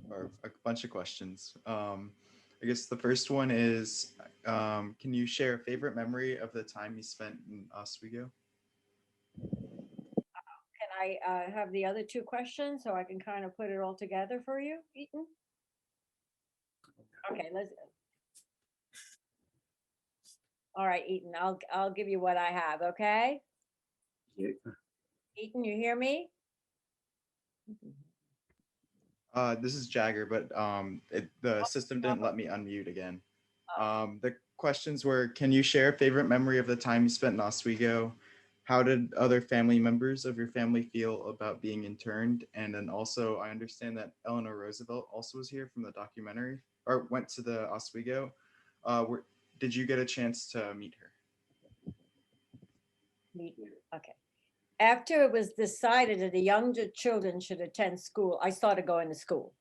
or a bunch of questions. I guess the first one is, can you share a favorite memory of the time you spent in Oswego? Can I have the other two questions so I can kind of put it all together for you, Eaton? Okay, let's. All right, Eaton, I'll give you what I have, okay? Yeah. Eaton, you hear me? This is Jagger, but the system didn't let me unmute again. The questions were, can you share a favorite memory of the time you spent in Oswego? How did other family members of your family feel about being interned? And then also, I understand that Eleanor Roosevelt also was here from the documentary, or went to the Oswego. Did you get a chance to meet her? Meet you. Okay. After it was decided that the younger children should attend school, I started going to school.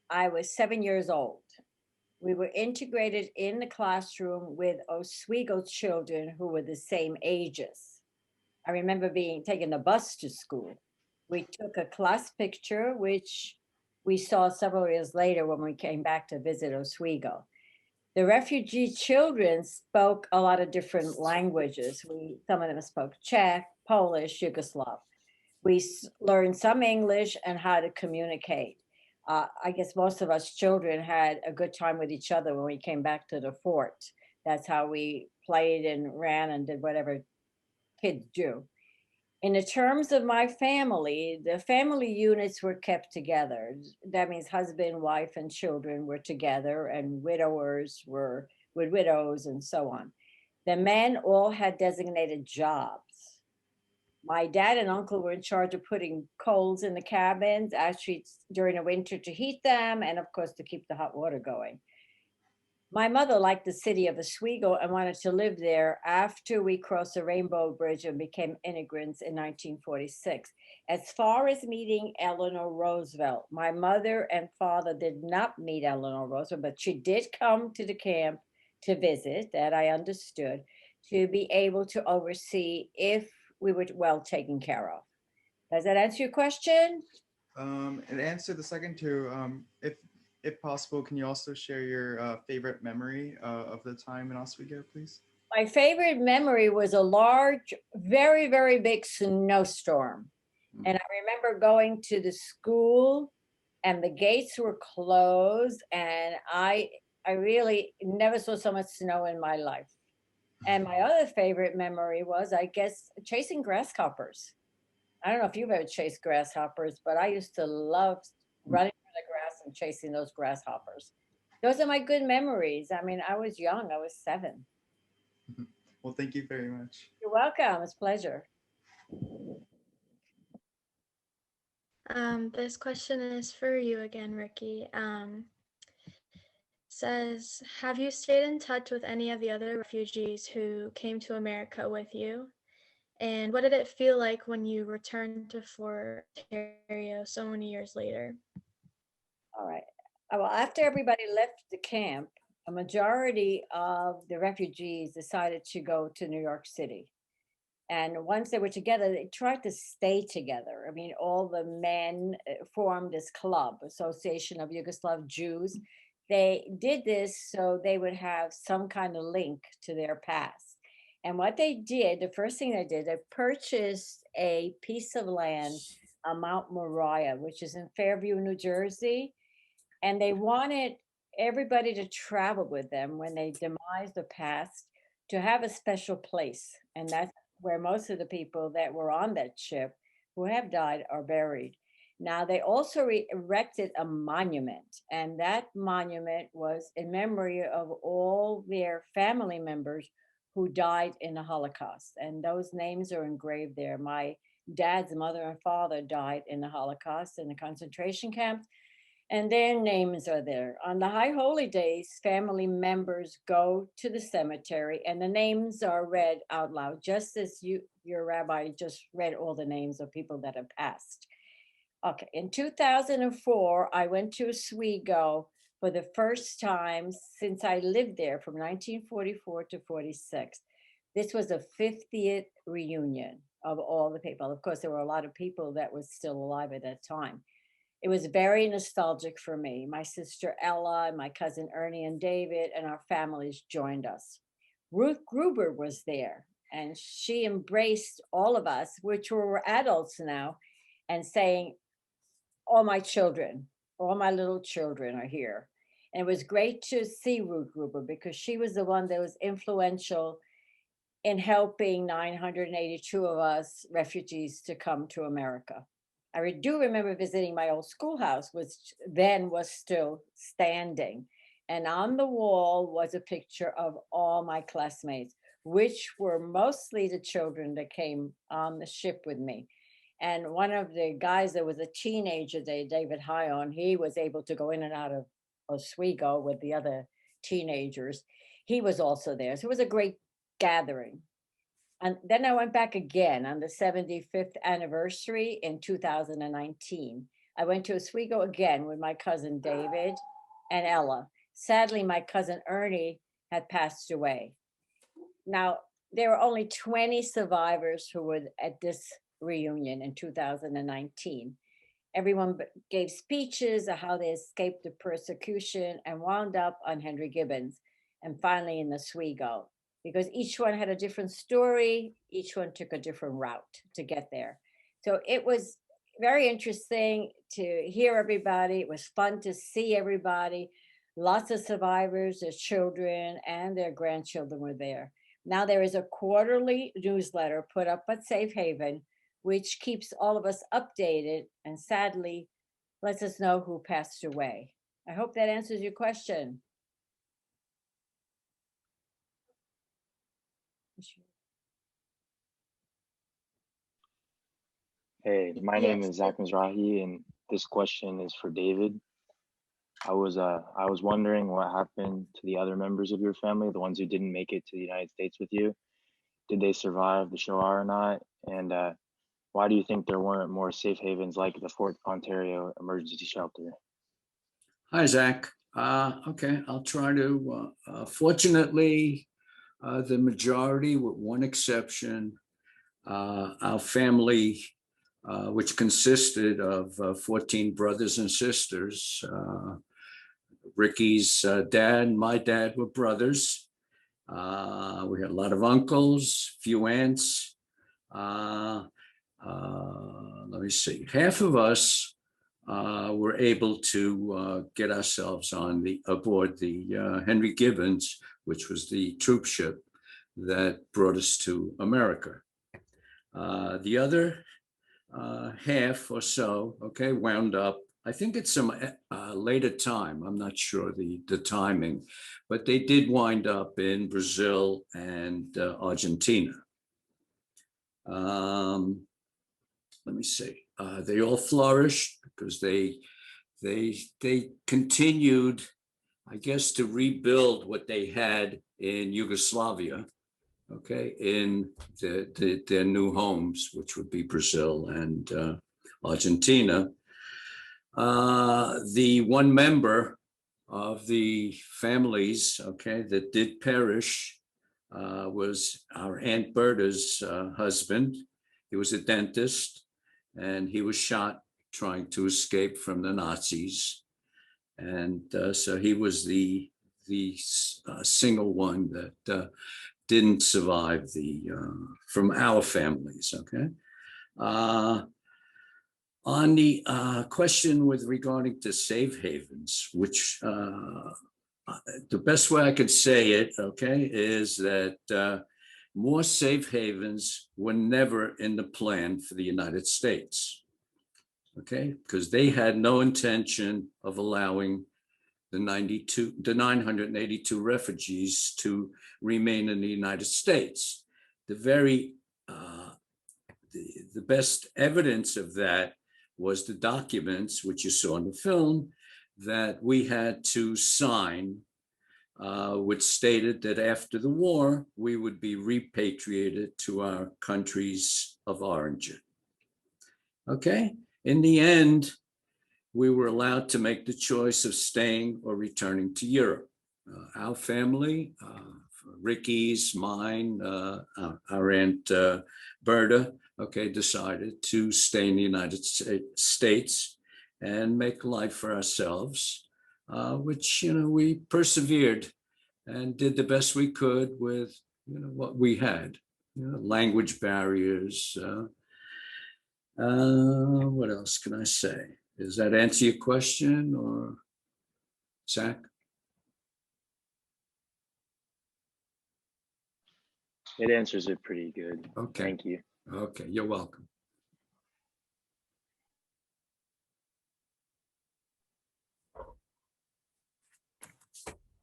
I was 7 years old. We were integrated in the classroom with Oswego children who were the same ages. I remember taking the bus to school. We took a class picture, which we saw several years later when we came back to visit Oswego. The refugee children spoke a lot of different languages. Some of them spoke Czech, Polish, Yugoslav. We learned some English and how to communicate. I guess most of us children had a good time with each other when we came back to the fort. That's how we played and ran and did whatever kids do. In the terms of my family, the family units were kept together. That means husband, wife, and children were together, and widowers were with widows and so on. The men all had designated jobs. My dad and uncle were in charge of putting coals in the cabins, actually during the winter to heat them, and of course to keep the hot water going. My mother liked the city of Oswego and wanted to live there after we crossed the Rainbow Bridge and became immigrants in 1946. As far as meeting Eleanor Roosevelt, my mother and father did not meet Eleanor Roosevelt, but she did come to the camp to visit, that I understood, to be able to oversee if we were well taken care of. Does that answer your question? And answer the second two. If possible, can you also share your favorite memory of the time in Oswego, please? My favorite memory was a large, very, very big snowstorm. And I remember going to the school and the gates were closed and I really never saw so much snow in my life. And my other favorite memory was, I guess, chasing grasshoppers. I don't know if you've ever chased grasshoppers, but I used to love running through the grass and chasing those grasshoppers. Those are my good memories. I mean, I was young, I was 7. Well, thank you very much. You're welcome. It's a pleasure. This question is for you again, Riki. Says, have you stayed in touch with any of the other refugees who came to America with you? And what did it feel like when you returned to Fort Ontario so many years later? All right. Well, after everybody left the camp, a majority of the refugees decided to go to New York City. And once they were together, they tried to stay together. I mean, all the men formed this club, Association of Yugoslav Jews. They did this so they would have some kind of link to their past. And what they did, the first thing they did, they purchased a piece of land on Mount Moriah, which is in Fairview, New Jersey. And they wanted everybody to travel with them when they demise the past, to have a special place. And that's where most of the people that were on that ship who have died are buried. Now, they also erected a monument, and that monument was in memory of all their family members who died in the Holocaust. And those names are engraved there. My dad's mother and father died in the Holocaust in the concentration camp, and their names are there. On the High Holy Days, family members go to the cemetery and the names are read out loud, just as your rabbi just read all the names of people that have passed. Okay, in 2004, I went to Oswego for the first time since I lived there from 1944 to 46. This was the 50th reunion of all the people. Of course, there were a lot of people that was still alive at that time. It was very nostalgic for me. My sister Ella and my cousin Ernie and David and our families joined us. Ruth Gruber was there and she embraced all of us, which were adults now, and saying, all my children, all my little children are here. And it was great to see Ruth Gruber because she was the one that was influential in helping 982 of us refugees to come to America. I do remember visiting my old schoolhouse, which then was still standing. And on the wall was a picture of all my classmates, which were mostly the children that came on the ship with me. And one of the guys that was a teenager, David Hyon, he was able to go in and out of Oswego with the other teenagers. He was also there. So it was a great gathering. And then I went back again on the 75th anniversary in 2019. I went to Oswego again with my cousin David and Ella. Sadly, my cousin Ernie had passed away. Now, there were only 20 survivors who were at this reunion in 2019. Everyone gave speeches of how they escaped the persecution and wound up on Henry Gibbons and finally in Oswego, because each one had a different story. Each one took a different route to get there. So it was very interesting to hear everybody. It was fun to see everybody. Lots of survivors, their children and their grandchildren were there. Now there is a quarterly newsletter put up at Safe Haven, which keeps all of us updated and sadly lets us know who passed away. I hope that answers your question. Hey, my name Yes. is Zach Mizrahi, and this question is for David. I was wondering what happened to the other members of your family, the ones who didn't make it to the United States with you. Did they survive the Shoah or not? And why do you think there weren't more safe havens like the Fort Ontario Emergency Shelter? Hi, Zach. Okay, I'll try to. Fortunately, the majority, with one exception, our family, which consisted of 14 brothers and sisters. Ricky's dad and my dad were brothers. We had a lot of uncles, few aunts. Let me see. Half of us were able to get ourselves on aboard the Henry Gibbons, which was the troop ship that brought us to America. The other half or so, okay, wound up. I think it's some later time. I'm not sure the timing, but they did wind up in Brazil and Argentina. Let me see. They all flourished because they continued, I guess, to rebuild what they had in Yugoslavia, okay, in their new homes, which would be Brazil and Argentina. The one member of the families, okay, that did perish was our Aunt Berta's husband. He was a dentist, and he was shot trying to escape from the Nazis. And so he was the single one that didn't survive from our families, okay? On the question with regarding to safe havens, which the best way I could say it, okay, is that more safe havens were never in the plan for the United States, okay, because they had no intention of allowing the 982 refugees to remain in the United States. The best evidence of that was the documents, which you saw in the film, that we had to sign, which stated that after the war, we would be repatriated to our countries of origin. Okay, in the end, we were allowed to make the choice of staying or returning to Europe. Our family, Ricky's, mine, our Aunt Berta, okay, decided to stay in the United States and make life for ourselves, which, we persevered and did the best we could with, what we had, language barriers. What else can I say? Does that answer your question, or Zach? It answers it pretty good. Okay. Thank you. Okay, you're welcome.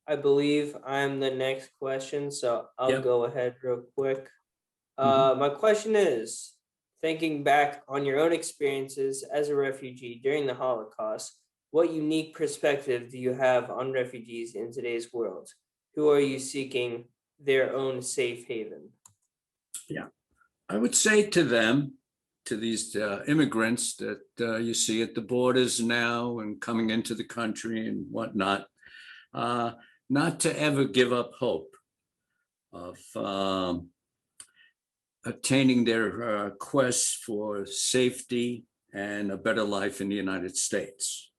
I believe I'm the next question, so I'll go ahead real quick. My question is, thinking back on your own experiences as a refugee during the Holocaust, what unique perspective do you have on refugees in today's world? Who are you seeking their own safe haven? Yeah, I would say to them, to these immigrants that you see at the borders now and coming into the country and whatnot, not to ever give up hope of obtaining their quest for safety and a better life in the United States.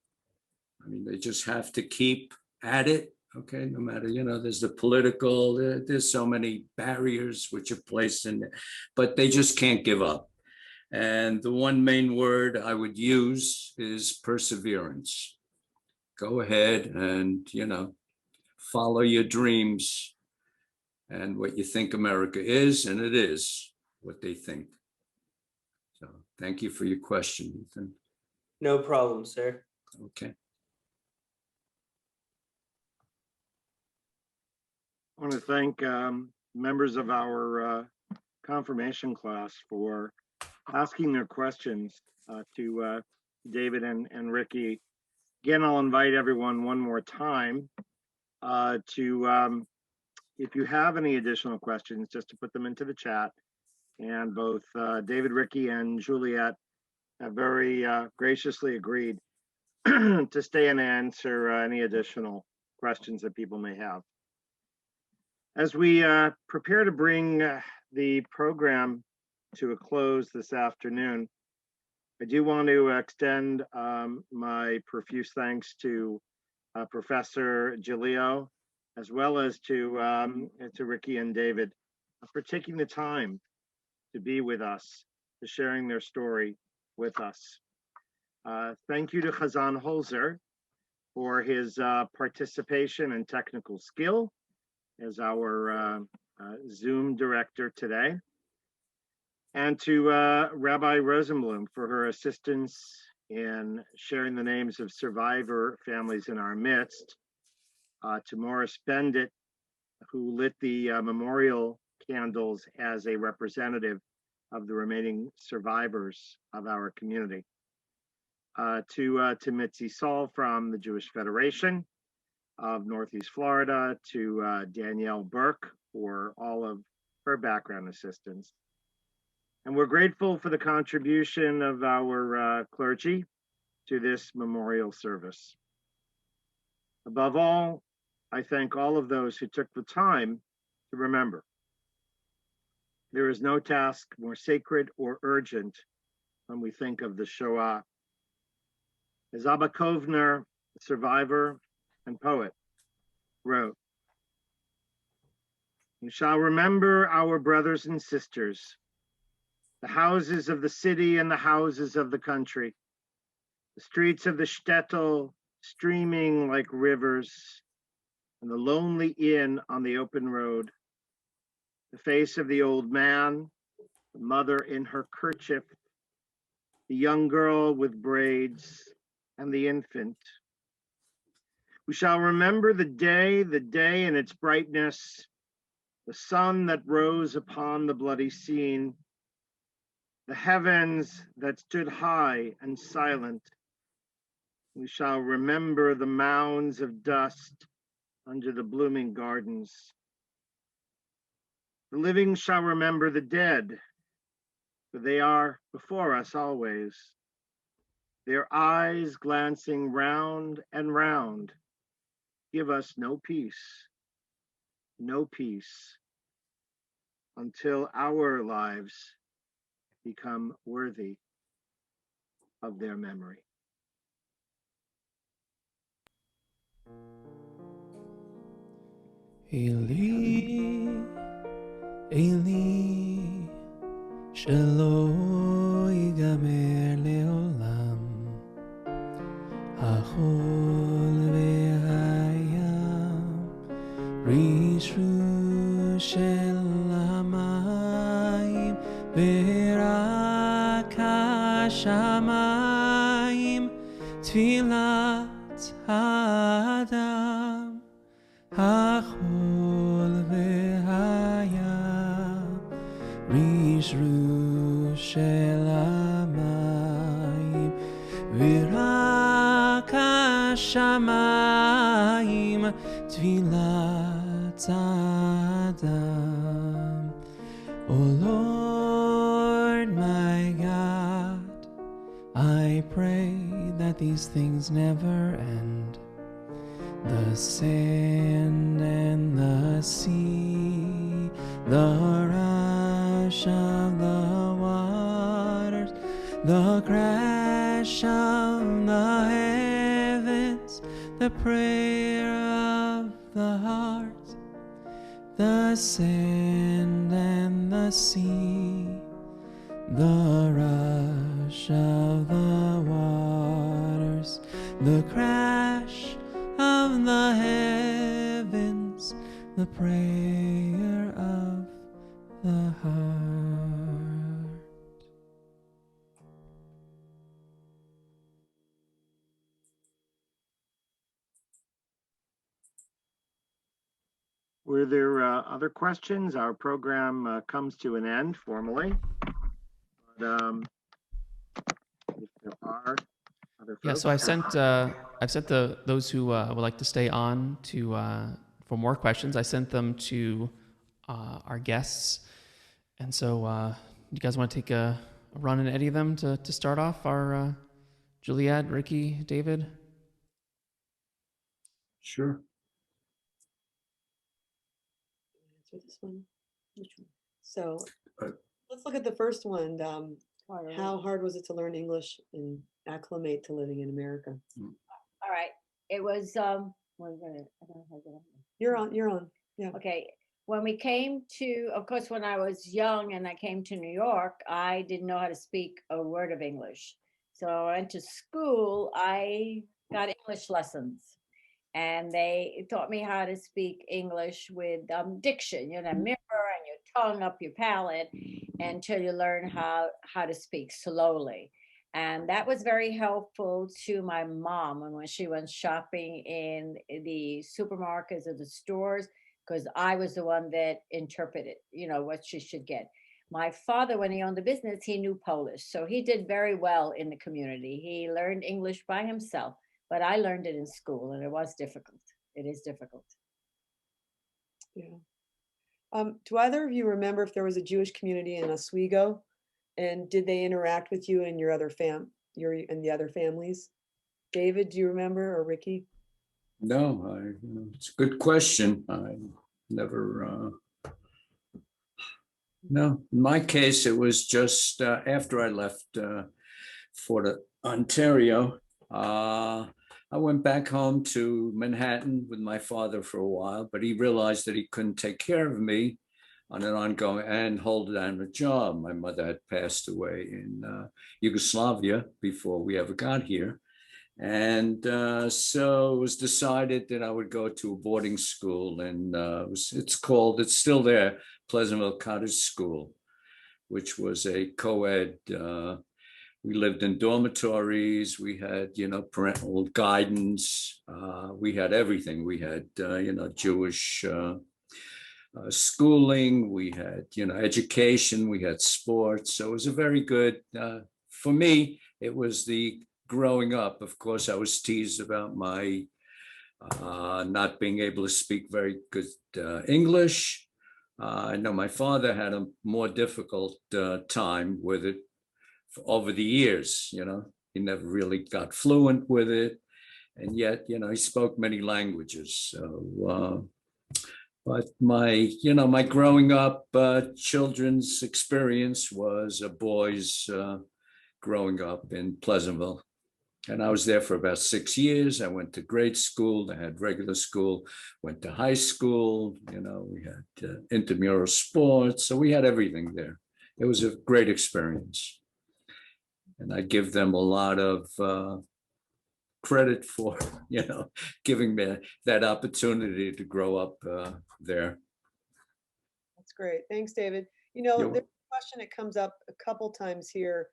I mean, they just have to keep at it, okay, no matter, there's the political, there's so many barriers which are placed in there, but they just can't give up. And the one main word I would use is perseverance. Go ahead and, follow your dreams and what you think America is, and it is what they think. So thank you for your question, Ethan. No problem, sir. Okay. I want to thank members of our confirmation class for asking their questions to David and Ricky. Again, I'll invite everyone one more time if you have any additional questions, just to put them into the chat. And both David, Ricky, and Juliet have very graciously agreed to stay and answer any additional questions that people may have. As we prepare to bring the program to a close this afternoon, I do want to extend my profuse thanks to Professor Giglio, as well as to Ricky and David for taking the time to be with us, to sharing their story with us. Thank you to Chazan Holzer for his participation and technical skill as our Zoom director today, and to Rabbi Rosenblum for her assistance in sharing the names of survivor families in our midst, to Morris Bendit, who lit the memorial candles as a representative of the remaining survivors of our community, to Mitzi Saul from the Jewish Federation of Northeast Florida, to Danielle Burke for all of her background assistance. And we're grateful for the contribution of our clergy to this memorial service. Above all, I thank all of those who took the time to remember. There is no task more sacred or urgent when we think of the Shoah. As Abba Kovner, survivor and poet, wrote, "We shall remember our brothers and sisters, the houses of the city and the houses of the country, the streets of the shtetl streaming like rivers, and the lonely inn on the open road, the face of the old man, the mother in her kerchief, the young girl with braids, and the infant. We shall remember the day in its brightness, the sun that rose upon the bloody scene, the heavens that stood high and silent. We shall remember the mounds of dust under the blooming gardens. The living shall remember the dead, for they are before us always, their eyes glancing round and round, give us no peace, until our lives become worthy of their memory." Eli, Eli, shelo yigamer leolam, hachol ve'hayam, rishu shel hamayim, ve'rak hashamayim, tfilat ha'adam, hachol ve'hayam, rishru shel hamayim, ve'rak hashamayim, tfilat adam. O Lord my God, I pray that these things never end. The sand and the sea, the rush of the waters, the crash of the heavens, the prayer of the heart, the sand and the sea, the rush of the waters, the crash of the heavens, the prayer of the heart. Were there other questions? Our program comes to an end formally. But if there are, Yeah, so I've sent those who would like to stay on to for more questions. I sent them to our guests, and so you guys want to take a run at any of them to start off? Our Juliet, Ricky, David. Sure. Answer this one. Which one? So Uh, let's look at the first one. How hard was it to learn English and acclimate to living in America? All right. It was, we're gonna, I don't know how to get on. You're on. Yeah. Okay. When we came to, of course, when I was young and I came to New York, I didn't know how to speak a word of English. So I went to school, I got English lessons. And they taught me how to speak English with diction, mirror and your tongue up your palate until you learn how to speak slowly. And that was very helpful to my mom when she went shopping in the supermarkets or the stores, because I was the one that interpreted, what she should get. My father, when he owned the business, he knew Polish. So he did very well in the community. He learned English by himself. But I learned it in school, and it was difficult. It is difficult. Yeah. Do either of you remember if there was a Jewish community in Oswego, and did they interact with you and your other and the other families? David, do you remember, or Ricky? No, it's a good question. I never. No, in my case, it was just after I left for Ontario. I went back home to Manhattan with my father for a while, but he realized that he couldn't take care of me on an ongoing and hold down a job. My mother had passed away in Yugoslavia before we ever got here. And so it was decided that I would go to a boarding school, and it's still there, Pleasantville Cottage School, which was a co-ed. We lived in dormitories. We had, parental guidance. We had everything. We had, Jewish schooling. We had, education. We had sports. So it was a very good, for me, it was the growing up. Of course, I was teased about my not being able to speak very good English. I know my father had a more difficult time with it over the years. He never really got fluent with it, and yet he spoke many languages. So but my growing up children's experience was a boy's growing up in Pleasantville, and I was there for about 6 years. I went to grade school, I had regular school, went to high school. We had intramural sports, so we had everything there. It was a great experience. And I give them a lot of credit for, giving me that opportunity to grow up there. That's great. Thanks, David. There's a question that comes up a couple times here,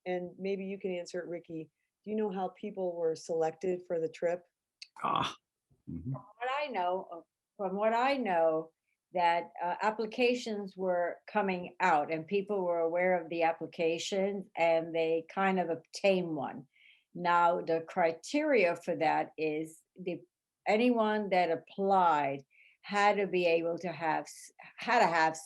and maybe you can answer it, Ricky. Do you know how people were selected for the trip? Mm-hmm. From what I know, that applications were coming out and people were aware of the applications and they kind of obtained one. Now, the criteria for that is anyone that applied had to be able to have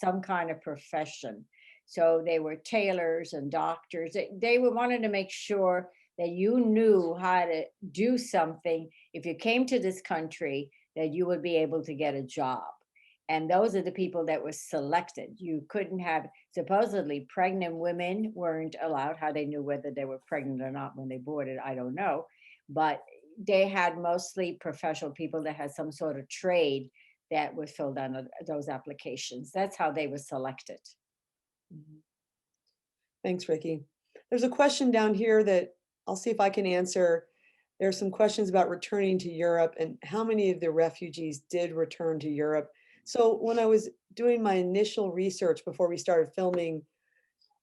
some kind of profession. So they were tailors and doctors. They wanted to make sure that you knew how to do something. If you came to this country, that you would be able to get a job. And those are the people that were selected. You couldn't have, supposedly pregnant women weren't allowed. How they knew whether they were pregnant or not when they boarded, I don't know. But they had mostly professional people that had some sort of trade that was filled out those applications. That's how they were selected. Thanks, Ricky. There's a question down here that I'll see if I can answer. There are some questions about returning to Europe and how many of the refugees did return to Europe. So when I was doing my initial research before we started filming,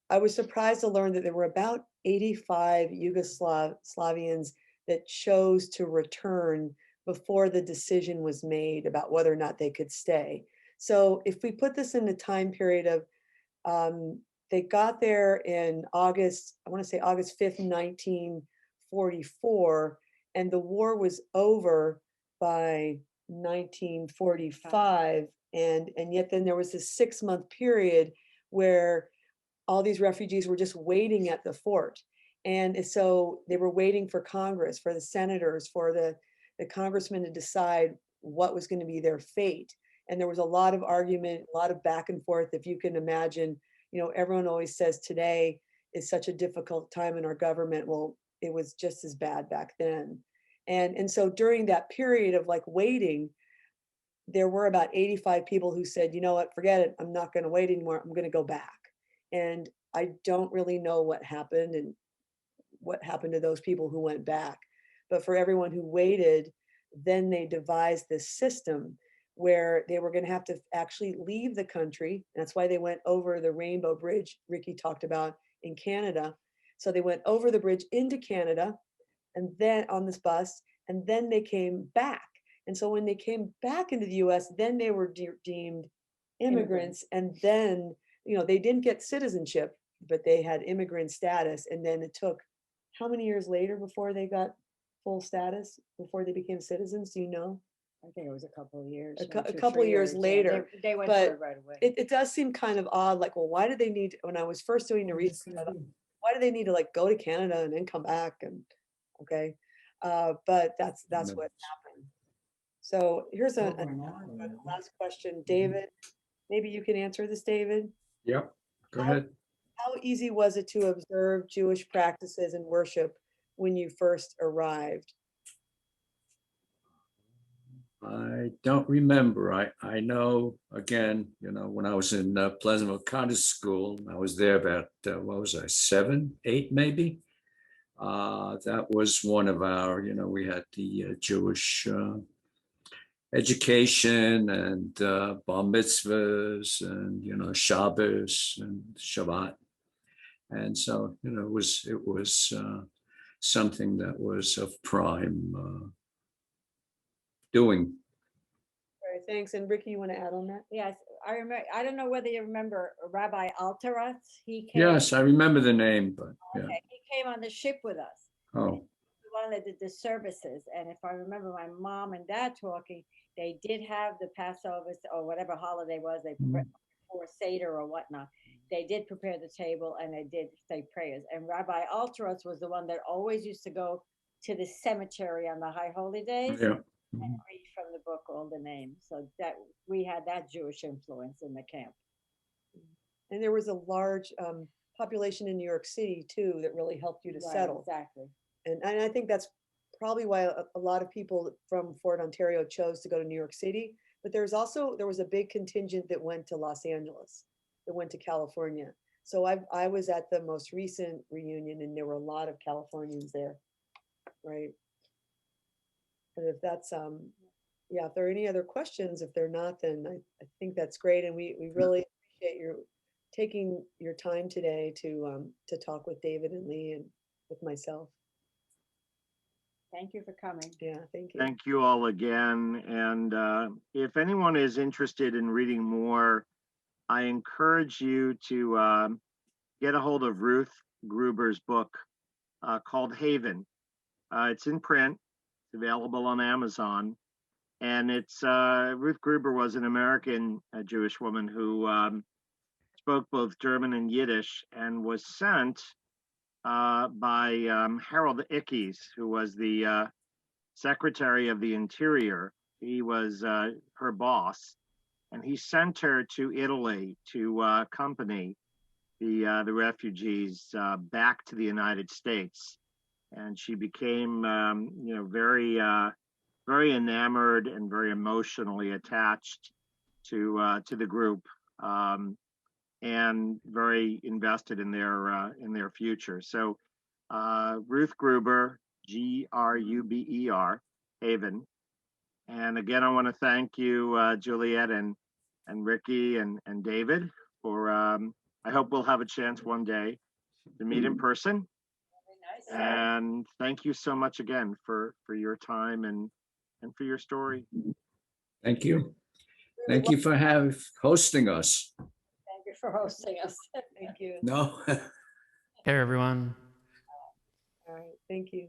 I was surprised to learn that there were about 85 Yugoslavians that chose to return before the decision was made about whether or not they could stay. So if we put this in the time period of, they got there in August, I want to say August 5th, 1944, and the war was over by 1945, and yet then there was this 6-month period where all these refugees were just waiting at the fort. And so they were waiting for Congress, for the senators, for the congressmen to decide what was going to be their fate. And there was a lot of argument, a lot of back and forth. If you can imagine, everyone always says today is such a difficult time in our government. Well, it was just as bad back then. And so during that period of like waiting, there were about 85 people who said, you know what, forget it. I'm not going to wait anymore. I'm going to go back. And I don't really know what happened and what happened to those people who went back. But for everyone who waited, then they devised this system where they were going to have to actually leave the country. That's why they went over the Rainbow Bridge Riki talked about in Canada. So they went over the bridge into Canada and then on this bus, and then they came back. And so when they came back into the US, then they were deemed immigrants. And then, they didn't get citizenship, but they had immigrant status. And then it took how many years later before they got full status, before they became citizens? Do you know? I think it was a couple of years. A couple of years later. They went but for it right away. It does seem kind of odd. Like, well, why did they need, when I was first doing the research, why do they need to like go to Canada and then come back? And okay. But that's what happened. So here's a last question. David, maybe you can answer this, David. Yep, go ahead. How easy was it to observe Jewish practices and worship when you first arrived? I don't remember. I know, again, when I was in Pleasantville Cottage School, I was there about, 7, 8 maybe. That was one of our, we had the Jewish education and bar mitzvahs and, Shabbos and Shabbat. And so, it was something that was of prime doing. All right, thanks. And Riki, you want to add on that? Yes, I remember. I don't know whether you remember Rabbi Alteras. He came. Yes, I remember the name, but yeah. Okay, he came on the ship with us. Oh. The one that did the services, and if I remember my mom and dad talking, they did have the Passover or whatever holiday was. They or Seder or whatnot. They did prepare the table and they did say prayers. And Rabbi Alteras was the one that always used to go to the cemetery on the high holy days. Yeah. And read from the book all the names, so that we had that Jewish influence in the camp. And there was a large population in New York City too that really helped you to settle. Exactly. And I think that's probably why a lot of people from Fort Ontario chose to go to New York City. But there was a big contingent that went to Los Angeles, that went to California. So I was at the most recent reunion, and there were a lot of Californians there, right? And if that's, if there are any other questions, if they're not, then I think that's great. And we really appreciate your taking your time today to talk with David and Lee and with myself. Thank you for coming. Yeah, thank you. Thank you all again. And if anyone is interested in reading more, I encourage you to get a hold of Ruth Gruber's book called Haven. It's in print. It's available on Amazon. And it's Ruth Gruber was an American Jewish woman who spoke both German and Yiddish and was sent by Harold Ickes, who was the Secretary of the Interior. He was her boss, and he sent her to Italy to accompany the refugees back to the United States. And she became, very enamored and very emotionally attached to the group, and very invested in their future. So Ruth Gruber, Gruber, Haven. And again, I want to thank you, Juliet and Riki and David for. I hope we'll have a chance one day to meet in person. And thank you so much again for your time and for your story. Thank you. Thank you for hosting us. Thank you for hosting us. Thank you. No. Care, everyone. All right, thank you.